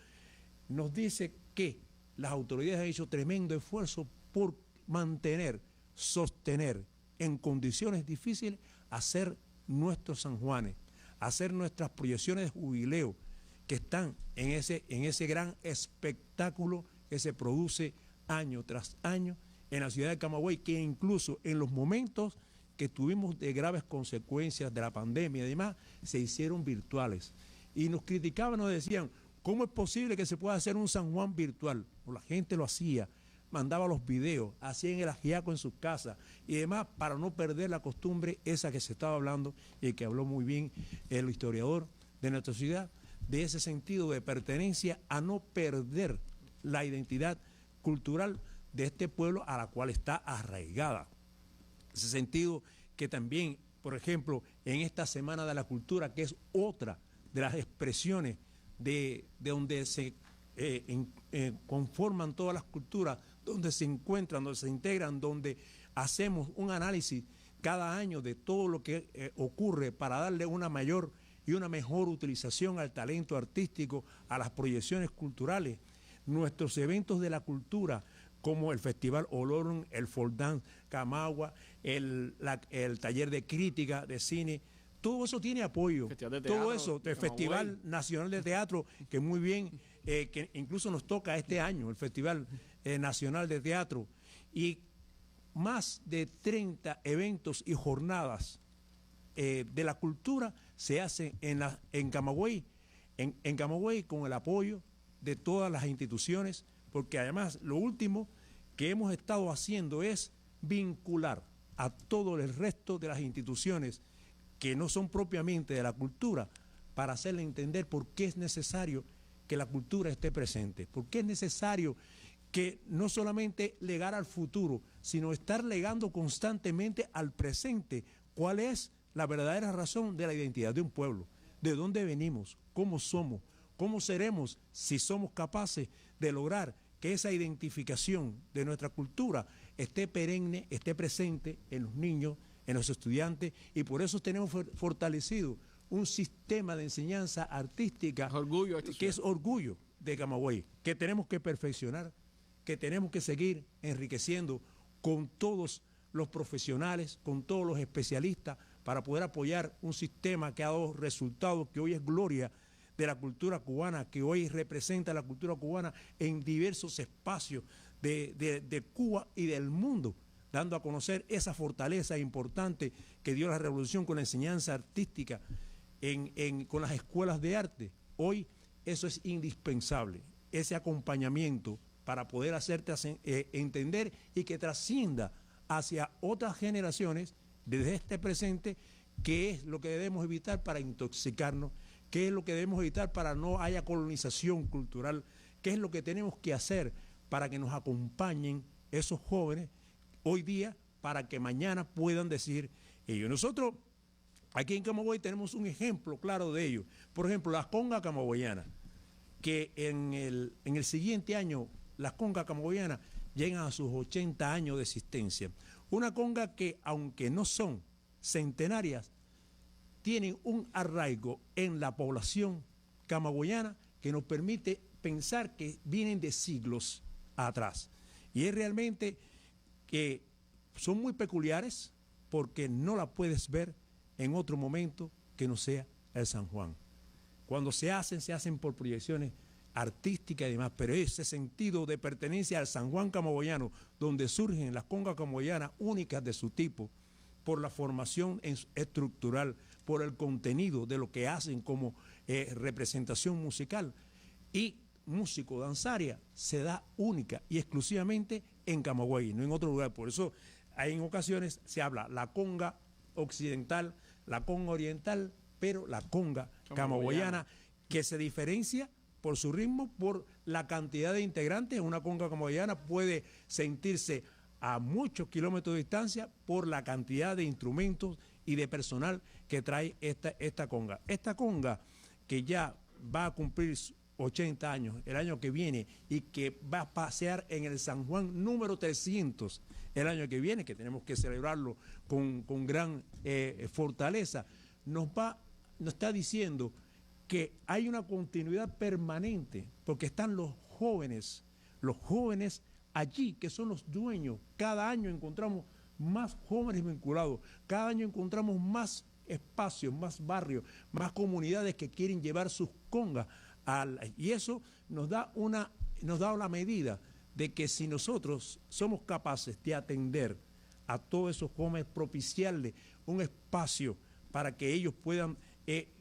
Nos dice que las autoridades han hecho tremendo esfuerzo por mantener, sostener en condiciones difíciles, hacer nuestros San Juanes, hacer nuestras proyecciones de jubileo que están en ese gran espectáculo que se produce año tras año en la ciudad de Camagüey, que incluso en los momentos que tuvimos de graves consecuencias de la pandemia y demás, se hicieron virtuales. Y nos criticaban, nos decían, ¿cómo es posible que se pueda hacer un San Juan virtual? Pues la gente lo hacía, mandaba los videos, hacían el ajiaco en sus casas y demás, para no perder la costumbre esa que se estaba hablando y que habló muy bien el historiador de nuestra ciudad, de ese sentido de pertenencia, a no perder la identidad cultural de este pueblo a la cual está arraigada. Ese sentido que también, por ejemplo, en esta Semana de la Cultura, que es otra de las expresiones de donde se conforman todas las culturas, donde se encuentran, donde se integran, donde hacemos un análisis cada año de todo lo que ocurre para darle una mayor y una mejor utilización al talento artístico, a las proyecciones culturales. Nuestros eventos de la cultura, como el Festival Olorun, el Foldán Camagua, el taller de crítica de cine, todo eso tiene apoyo. Todo eso, el Festival Nacional de Teatro, que muy bien, que incluso nos toca este año, el Festival Nacional de Teatro, y más de 30 eventos y jornadas de la cultura se hacen en Camagüey, en Camagüey, con el apoyo de todas las instituciones, porque además lo último que hemos estado haciendo es vincular a todo el resto de las instituciones que no son propiamente de la cultura, para hacerle entender por qué es necesario que la cultura esté presente, por qué es necesario que no solamente legar al futuro, sino estar legando constantemente al presente cuál es la verdadera razón de la identidad de un pueblo, de dónde venimos, cómo somos, cómo seremos si somos capaces de lograr que esa identificación de nuestra cultura esté perenne, esté presente en los niños, en los estudiantes, y por eso tenemos fortalecido un sistema de enseñanza artística que es orgullo de Camagüey, que tenemos que perfeccionar, que tenemos que seguir enriqueciendo con todos los profesionales, con todos los especialistas, para poder apoyar un sistema que ha dado resultados, que hoy es gloria de la cultura cubana, que hoy representa la cultura cubana en diversos espacios de Cuba y del mundo, dando a conocer esa fortaleza importante que dio la revolución con la enseñanza artística, con las escuelas de arte. Hoy eso es indispensable, ese acompañamiento para poder hacerte entender y que trascienda hacia otras generaciones desde este presente, qué es lo que debemos evitar para intoxicarnos, qué es lo que debemos evitar para no haya colonización cultural, qué es lo que tenemos que hacer para que nos acompañen esos jóvenes hoy día, para que mañana puedan decir ellos. Nosotros aquí en Camagüey tenemos un ejemplo claro de ello. Por ejemplo, las congas camagüeyanas, que en el siguiente año las congas camagüeyanas llegan a sus 80 años de existencia. Una conga que, aunque no son centenarias tienen un arraigo en la población camagüeyana que nos permite pensar que vienen de siglos atrás. Y es realmente que son muy peculiares porque no la puedes ver en otro momento que no sea el San Juan. Cuando se hacen por proyecciones artísticas y demás, pero ese sentido de pertenencia al San Juan camagüeyano, donde surgen las congas camagüeyanas únicas de su tipo, por la formación estructural, por el contenido de lo que hacen como representación musical y músico-danzaria, se da única y exclusivamente en Camagüey, no en otro lugar. Por eso en ocasiones se habla la conga occidental, la conga oriental, pero la conga camagüeyana, que se diferencia por su ritmo, por la cantidad de integrantes. Una conga camagüeyana puede sentirse a muchos kilómetros de distancia por la cantidad de instrumentos y de personal que trae esta conga. Esta conga, que ya va a cumplir 80 años el año que viene y que va a pasear en el San Juan número 300 el año que viene, que tenemos que celebrarlo con gran fortaleza, nos está diciendo que hay una continuidad permanente, porque están los jóvenes allí, que son los dueños. Cada año encontramos más jóvenes vinculados, cada año encontramos más espacios, más barrios, más comunidades que quieren llevar sus congas. Y eso nos da la medida de que si nosotros somos capaces de atender a todos esos jóvenes, propiciarles un espacio para que ellos puedan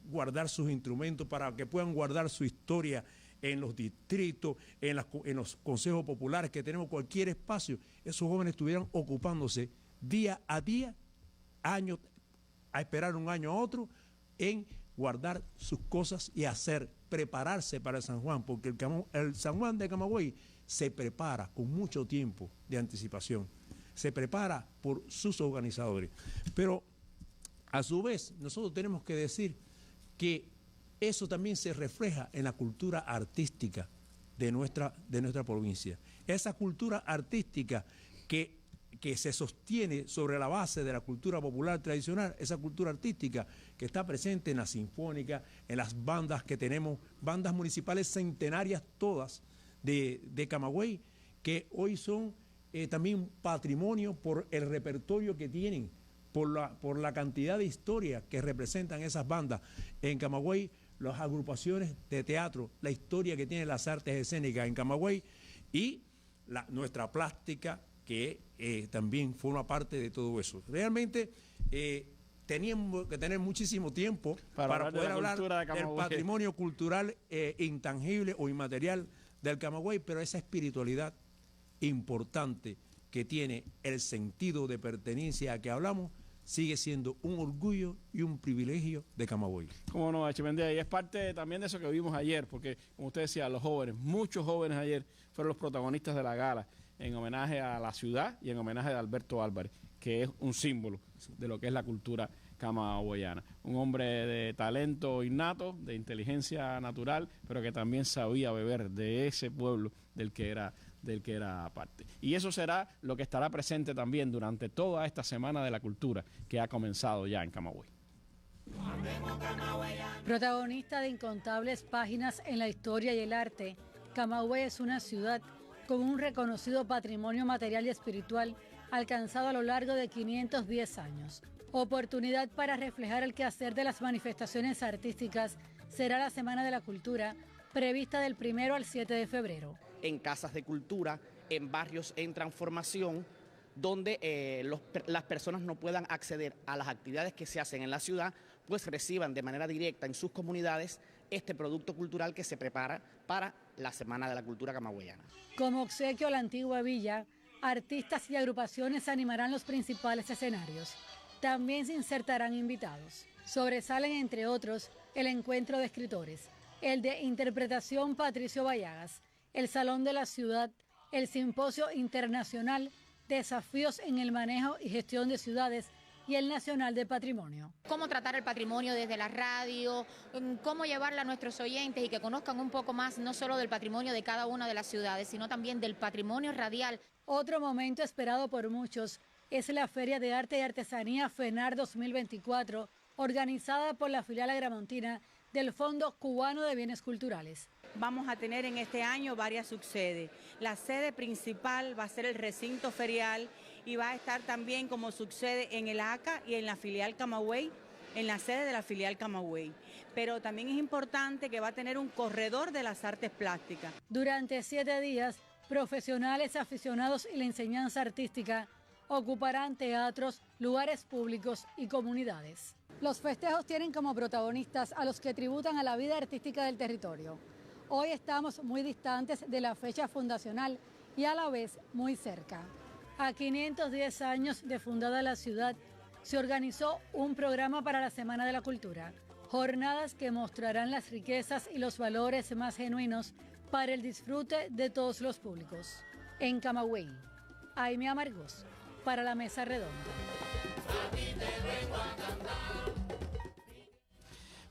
guardar sus instrumentos, para que puedan guardar su historia en los distritos, en los consejos populares que tenemos, cualquier espacio, esos jóvenes estuvieran ocupándose día a día, año a esperar un año a otro, en guardar sus cosas y prepararse para el San Juan, porque el San Juan de Camagüey se prepara con mucho tiempo de anticipación, se prepara por sus organizadores. Pero a su vez nosotros tenemos que decir que eso también se refleja en la cultura artística de nuestra provincia. Esa cultura artística que se sostiene sobre la base de la cultura popular tradicional, esa cultura artística que está presente en la sinfónica, en las bandas que tenemos, bandas municipales centenarias todas de Camagüey, que hoy son también patrimonio por el repertorio que tienen, por la cantidad de historia que representan esas bandas. En Camagüey, las agrupaciones de teatro, la historia que tienen las artes escénicas en Camagüey y nuestra plástica, que también forma parte de todo eso. Realmente teníamos que tener muchísimo tiempo para poder hablar del patrimonio cultural intangible o inmaterial del Camagüey, pero esa espiritualidad importante que tiene el sentido de pertenencia a que hablamos sigue siendo un orgullo y un privilegio de Camagüey. Cómo no, Echemendia, y es parte también de eso que vimos ayer, porque como usted decía, los jóvenes, muchos jóvenes ayer fueron los protagonistas de la gala, en homenaje a la ciudad y en homenaje a Alberto Álvarez, que es un símbolo de lo que es la cultura camagüeyana. Un hombre de talento innato, de inteligencia natural, pero que también sabía beber de ese pueblo del que era parte. Y eso será lo que estará presente también durante toda esta Semana de la Cultura que ha comenzado ya en Camagüey. Protagonista de incontables páginas en la historia y el arte, Camagüey es una ciudad con un reconocido patrimonio material y espiritual alcanzado a lo largo de 510 años. Oportunidad para reflejar el quehacer de las manifestaciones artísticas será la Semana de la Cultura, prevista del 1 al 7 de febrero. En casas de cultura, en barrios en transformación, donde las personas no puedan acceder a las actividades que se hacen en la ciudad, pues reciban de manera directa en sus comunidades este producto cultural que se prepara para la Semana de la Cultura camagüeyana. Como obsequio a la antigua villa, artistas y agrupaciones animarán los principales escenarios. También se insertarán invitados. Sobresalen, entre otros, el encuentro de escritores, el de interpretación Patricio Vallagas, el Salón de la Ciudad, el Simposio Internacional Desafíos en el Manejo y Gestión de Ciudades y el Nacional de Patrimonio. Cómo tratar el patrimonio desde la radio, cómo llevarla a nuestros oyentes y que conozcan un poco más no solo del patrimonio de cada una de las ciudades, sino también del patrimonio radial. Otro momento esperado por muchos es la Feria de Arte y Artesanía FENAR 2024, organizada por la filial agramontina del Fondo Cubano de Bienes Culturales. Vamos a tener en este año varias subsedes. La sede principal va a ser el recinto ferial y va a estar también como subsede en el ACA y en la filial Camagüey, en la sede de la filial Camagüey. Pero también es importante que va a tener un corredor de las artes plásticas. Durante 7 días, profesionales, aficionados y la enseñanza artística ocuparán teatros, lugares públicos y comunidades. Los festejos tienen como protagonistas a los que tributan a la vida artística del territorio. Hoy estamos muy distantes de la fecha fundacional y a la vez muy cerca. A 510 años de fundada la ciudad, se organizó un programa para la Semana de la Cultura. Jornadas que mostrarán las riquezas y los valores más genuinos para el disfrute de todos los públicos. En Camagüey, Aimee Amargós, para la Mesa Redonda.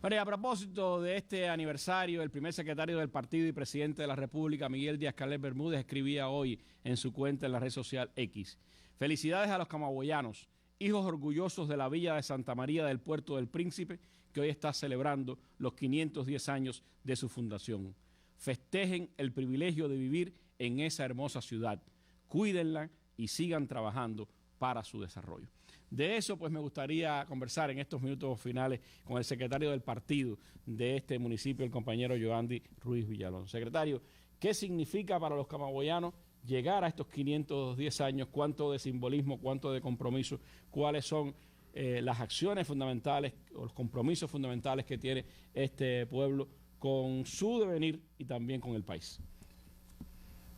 María, a propósito de este aniversario, el primer secretario del partido y presidente de la República, Miguel Díaz-Canel Bermúdez, escribía hoy en su cuenta en la red social X: felicidades a los camagüeyanos, hijos orgullosos de la villa de Santa María del Puerto del Príncipe, que hoy está celebrando los 510 años de su fundación. Festejen el privilegio de vivir en esa hermosa ciudad, cuídenla y sigan trabajando para su desarrollo. De eso, pues, me gustaría conversar en estos minutos finales con el secretario del partido de este municipio, el compañero Yoandi Ruiz Villalón. Secretario, ¿qué significa para los camagüeyanos llegar a estos 510 años? ¿Cuánto de simbolismo, cuánto de compromiso? ¿Cuáles son las acciones fundamentales o los compromisos fundamentales que tiene este pueblo con su devenir y también con el país?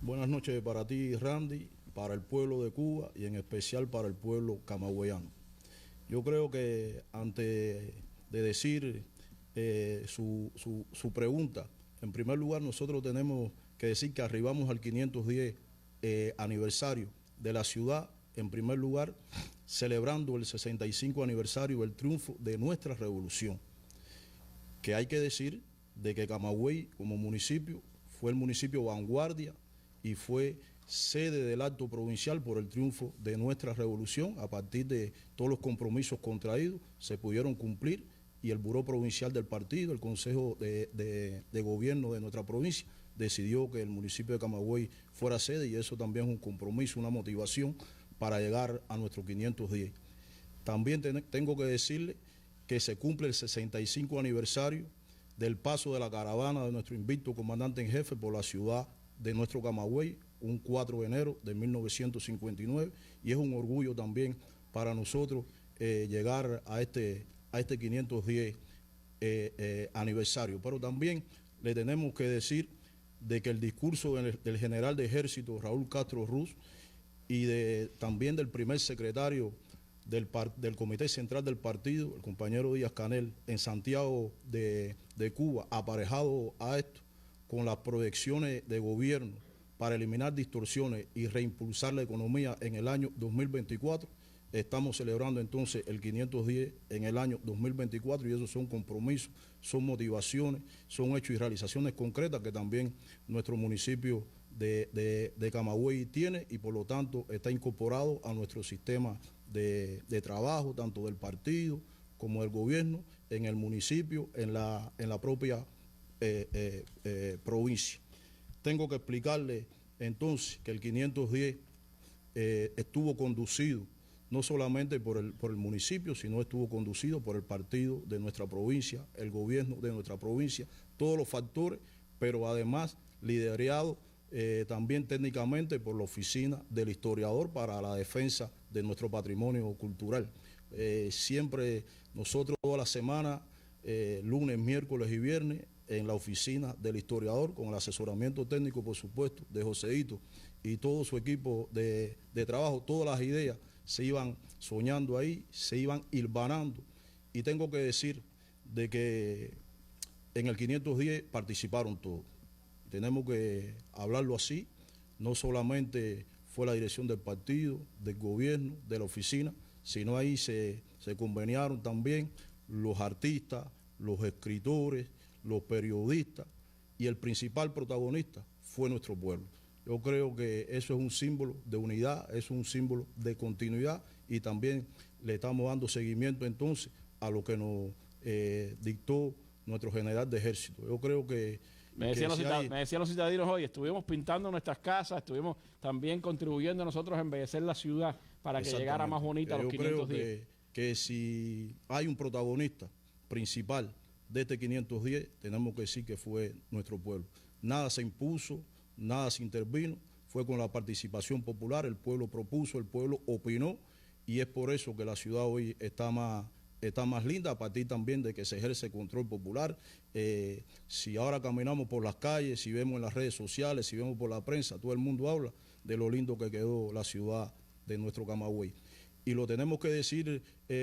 Buenas noches para ti, Randy, para el pueblo de Cuba y en especial para el pueblo camagüeyano. Yo creo que antes de decir su pregunta, en primer lugar nosotros tenemos que decir que arribamos al 510 aniversario de la ciudad, en primer lugar celebrando el 65 aniversario del triunfo de nuestra revolución, que hay que decir de que Camagüey como municipio fue el municipio vanguardia y fue sede del acto provincial por el triunfo de nuestra revolución. A partir de todos los compromisos contraídos se pudieron cumplir y el Buró Provincial del partido, el Consejo de Gobierno de nuestra provincia, decidió que el municipio de Camagüey fuera sede y eso también es un compromiso, una motivación para llegar a nuestros 510. También tengo que decirle que se cumple el 65 aniversario del paso de la caravana de nuestro invicto comandante en jefe por la ciudad de nuestro Camagüey, un 4 de enero de 1959, y es un orgullo también para nosotros llegar a este 510 aniversario. Pero también le tenemos que decir de que el discurso del general de ejército Raúl Castro Ruz y también del primer secretario del Comité Central del Partido, el compañero Díaz-Canel, en Santiago de Cuba, aparejado a esto con las proyecciones de gobierno para eliminar distorsiones y reimpulsar la economía en el año 2024. Estamos celebrando entonces el 510 en el año 2024 y esos son compromisos, son motivaciones, son hechos y realizaciones concretas que también nuestro municipio de Camagüey tiene y por lo tanto está incorporado a nuestro sistema de trabajo, tanto del partido como del gobierno, en el municipio, en la propia provincia. Tengo que explicarle entonces que el 510 estuvo conducido no solamente por el municipio, sino estuvo conducido por el partido de nuestra provincia, el gobierno de nuestra provincia, todos los factores, pero además liderado también técnicamente por la Oficina del Historiador para la Defensa de nuestro patrimonio cultural. Siempre nosotros toda la semana, lunes, miércoles y viernes, en la Oficina del Historiador, con el asesoramiento técnico, por supuesto, de Joseito y todo su equipo de trabajo, todas las ideas se iban soñando ahí, se iban hilvanando. Y tengo que decir de que en el 510 participaron todos. Tenemos que hablarlo así, no solamente fue la dirección del partido, del gobierno, de la oficina, sino ahí se conveniaron también los artistas, los escritores, los periodistas y el principal protagonista fue nuestro pueblo. Yo creo que eso es un símbolo de unidad, es un símbolo de continuidad y también le estamos dando seguimiento entonces a lo que nos dictó nuestro general de ejército. Yo creo que... Me decían los citadinos hoy, estuvimos pintando nuestras casas, estuvimos también contribuyendo nosotros a embellecer la ciudad para que llegara más bonita a los 500 días. Yo creo que si hay un protagonista principal de este 510, tenemos que decir que fue nuestro pueblo. Nada se impuso, nada se intervino, fue con la participación popular, el pueblo propuso, el pueblo opinó, y es por eso que la ciudad hoy está más linda, a partir también de que se ejerce control popular. Si ahora caminamos por las calles, si vemos en las redes sociales, si vemos por la prensa, todo el mundo habla de lo lindo que quedó la ciudad de nuestro Camagüey. Y lo tenemos que decir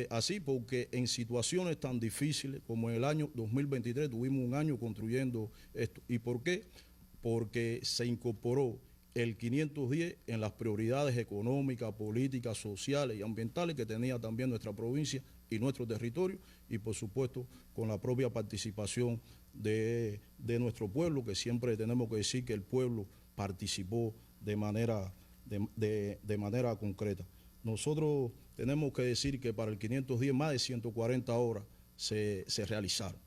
así porque en situaciones tan difíciles como en el año 2023 tuvimos un año construyendo esto. ¿Y por qué? Porque se incorporó el 510 en las prioridades económicas, políticas, sociales y ambientales que tenía también nuestra provincia y nuestro territorio, y por supuesto con la propia participación de nuestro pueblo, que siempre tenemos que decir que el pueblo participó de manera concreta. Nosotros tenemos que decir que para el 510 más de 140 horas se realizaron,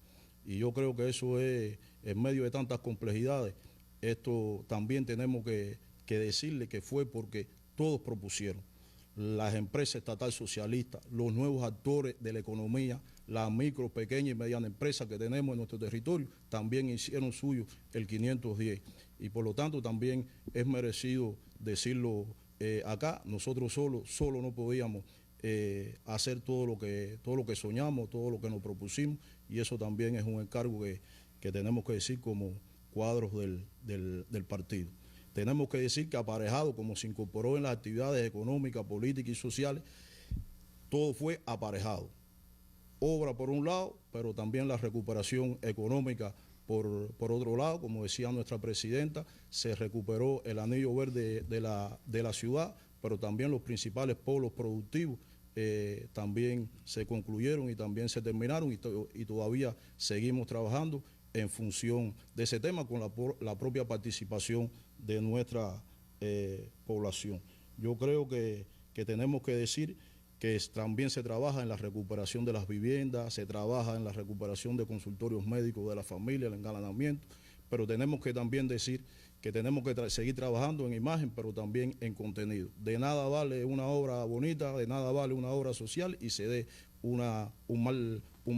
y yo creo que eso es, en medio de tantas complejidades, esto también tenemos que decirle que fue porque todos propusieron. Las empresas estatal socialistas, los nuevos actores de la economía, las micro, pequeñas y medianas empresas que tenemos en nuestro territorio, también hicieron suyo el 510. Y por lo tanto también es merecido decirlo acá. Nosotros solo no podíamos hacer todo lo que soñamos, todo lo que nos propusimos, y eso también es un encargo que tenemos que decir como cuadros del partido. Tenemos que decir que aparejado, como se incorporó en las actividades económicas, políticas y sociales, todo fue aparejado. Obra por un lado, pero también la recuperación económica por otro lado. Como decía nuestra presidenta, se recuperó el anillo verde de la ciudad, pero también los principales polos productivos también se concluyeron y también se terminaron, y todavía seguimos trabajando en función de ese tema con la propia participación de nuestra población. Yo creo que tenemos que decir que también se trabaja en la recuperación de las viviendas, se trabaja en la recuperación de consultorios médicos de la familia, el engalanamiento, pero tenemos que también decir que tenemos que seguir trabajando en imagen, pero también en contenido. De nada vale una obra bonita, de nada vale una obra social y se dé un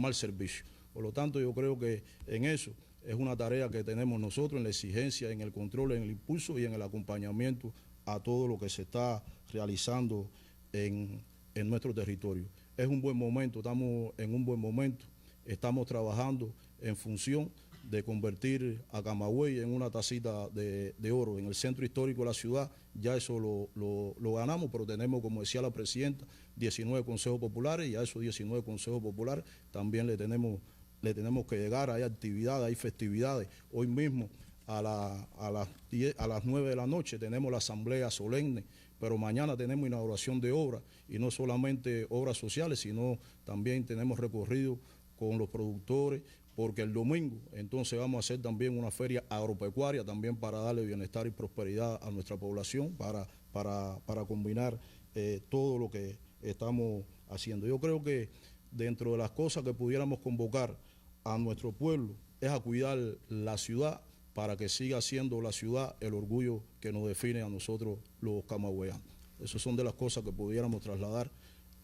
mal servicio. Por lo tanto, yo creo que en eso es una tarea que tenemos nosotros, en la exigencia, en el control, en el impulso y en el acompañamiento a todo lo que se está realizando en nuestro territorio. Es un buen momento, estamos en un buen momento, estamos trabajando en función de convertir a Camagüey en una tacita de oro. En el centro histórico de la ciudad ya eso lo ganamos, pero tenemos, como decía la presidenta, 19 consejos populares, y a esos 19 consejos populares también le tenemos que llegar. Hay actividades, hay festividades. Hoy mismo a las 9 de la noche tenemos la asamblea solemne, pero mañana tenemos inauguración de obras, y no solamente obras sociales, sino también tenemos recorrido con los productores, porque el domingo entonces vamos a hacer también una feria agropecuaria también para darle bienestar y prosperidad a nuestra población, para combinar todo lo que estamos haciendo. Yo creo que dentro de las cosas que pudiéramos convocar a nuestro pueblo es a cuidar la ciudad para que siga siendo la ciudad el orgullo que nos define a nosotros los camagüeyanos. Esas son de las cosas que pudiéramos trasladar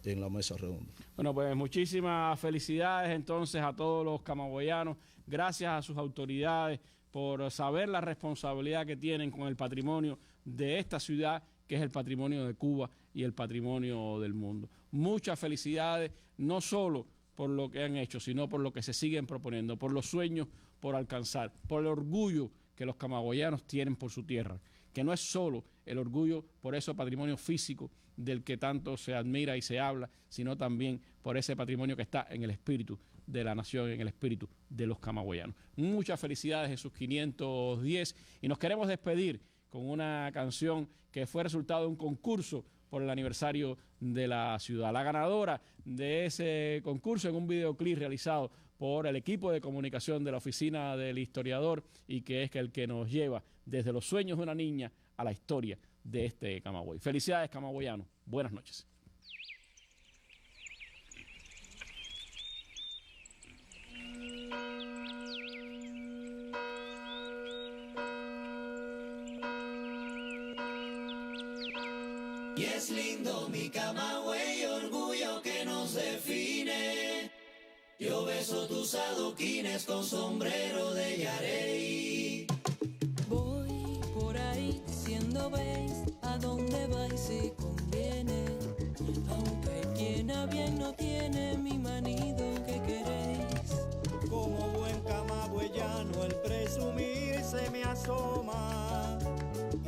en la mesa redonda. Bueno, pues muchísimas felicidades entonces a todos los camagüeyanos. Gracias a sus autoridades por saber la responsabilidad que tienen con el patrimonio de esta ciudad, que es el patrimonio de Cuba y el patrimonio del mundo. Muchas felicidades, no solo por lo que han hecho, sino por lo que se siguen proponiendo, por los sueños por alcanzar, por el orgullo que los camagüeyanos tienen por su tierra, que no es solo el orgullo por ese patrimonio físico del que tanto se admira y se habla, sino también por ese patrimonio que está en el espíritu de la nación, en el espíritu de los camagüeyanos. Muchas felicidades en sus 510, y nos queremos despedir con una canción que fue resultado de un concurso por el aniversario de la ciudad. La ganadora de ese concurso, en un videoclip realizado por el equipo de comunicación de la Oficina del Historiador y que es el que nos lleva desde los sueños de una niña a la historia de este Camagüey. Felicidades, camagüeyanos. Buenas noches. Y es lindo mi Camagüey, orgullo que nos define. Yo beso tus adoquines con sombrero de yarey. Voy por ahí diciendo veis a dónde vais si conviene. Aunque quien a bien no tiene mi manido que queréis. Como buen camagüeyano el presumir se me asoma.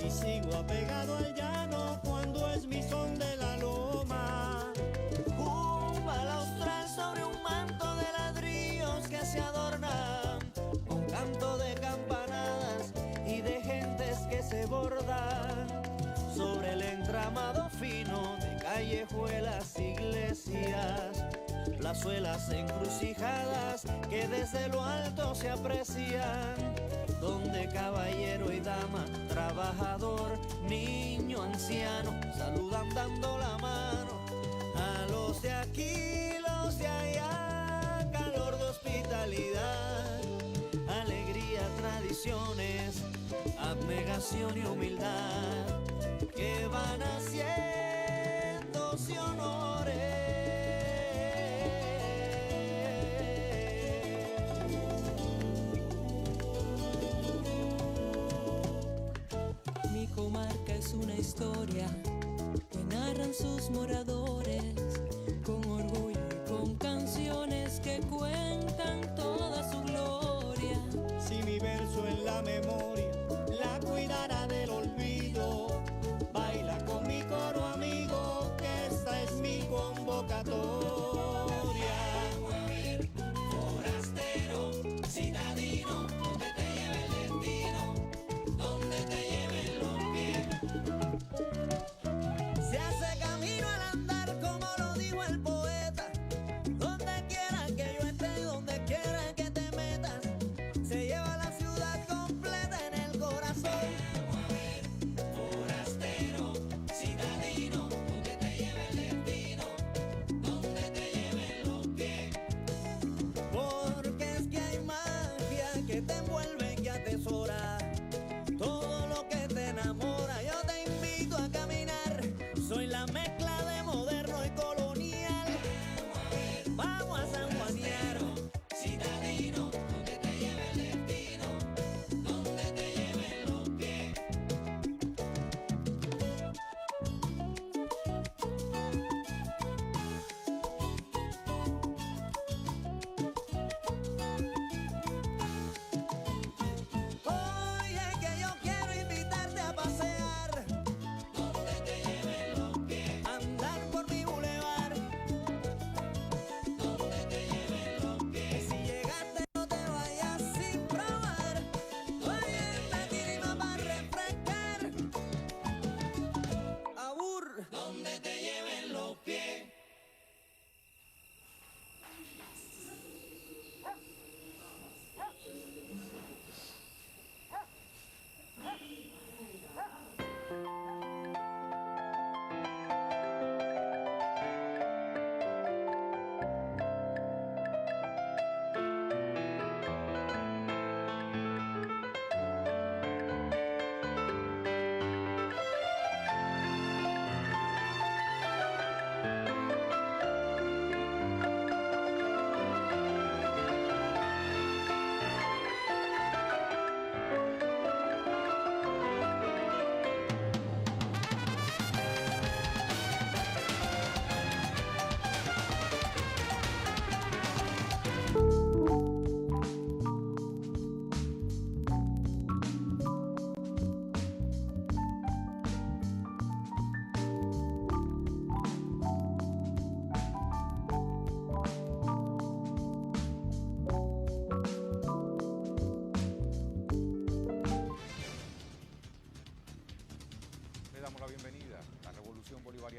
Y sigo apegado al llano cuando es mi son de la loma. Un balaustral sobre un manto de ladrillos que se adornan con canto de campanadas y de gentes que se bordan sobre el entramado fino de callejuelas, iglesias, plazuelas encrucijadas que desde lo alto se aprecian, donde caballero y dama, trabajador, niño, anciano, saludan dando la mano a los de aquí, los de allá, calor de hospitalidad, alegría, tradiciones, abnegación y humildad, que van haciéndose honores. Mi comarca es una historia que narran sus moradores con orgullo y con canciones que cuentan toda su gloria. Si mi verso en la memoria la cuidará del olvido, baila con mi coro amigo, que esta es mi convocatoria. Forastero, citadino, donde te lleve el destino, donde te lleven los pies. Se hace camino al andar como lo dijo el poeta, donde quiera que yo esté y donde quiera que te metas, se lleva la ciudad completa en el corazón.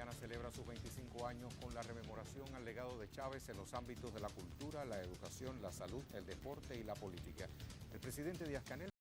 Guayana celebra sus 25 años con la rememoración al legado de Chávez en los ámbitos de la cultura, la educación, la salud, el deporte y la política. El presidente Díaz-Canel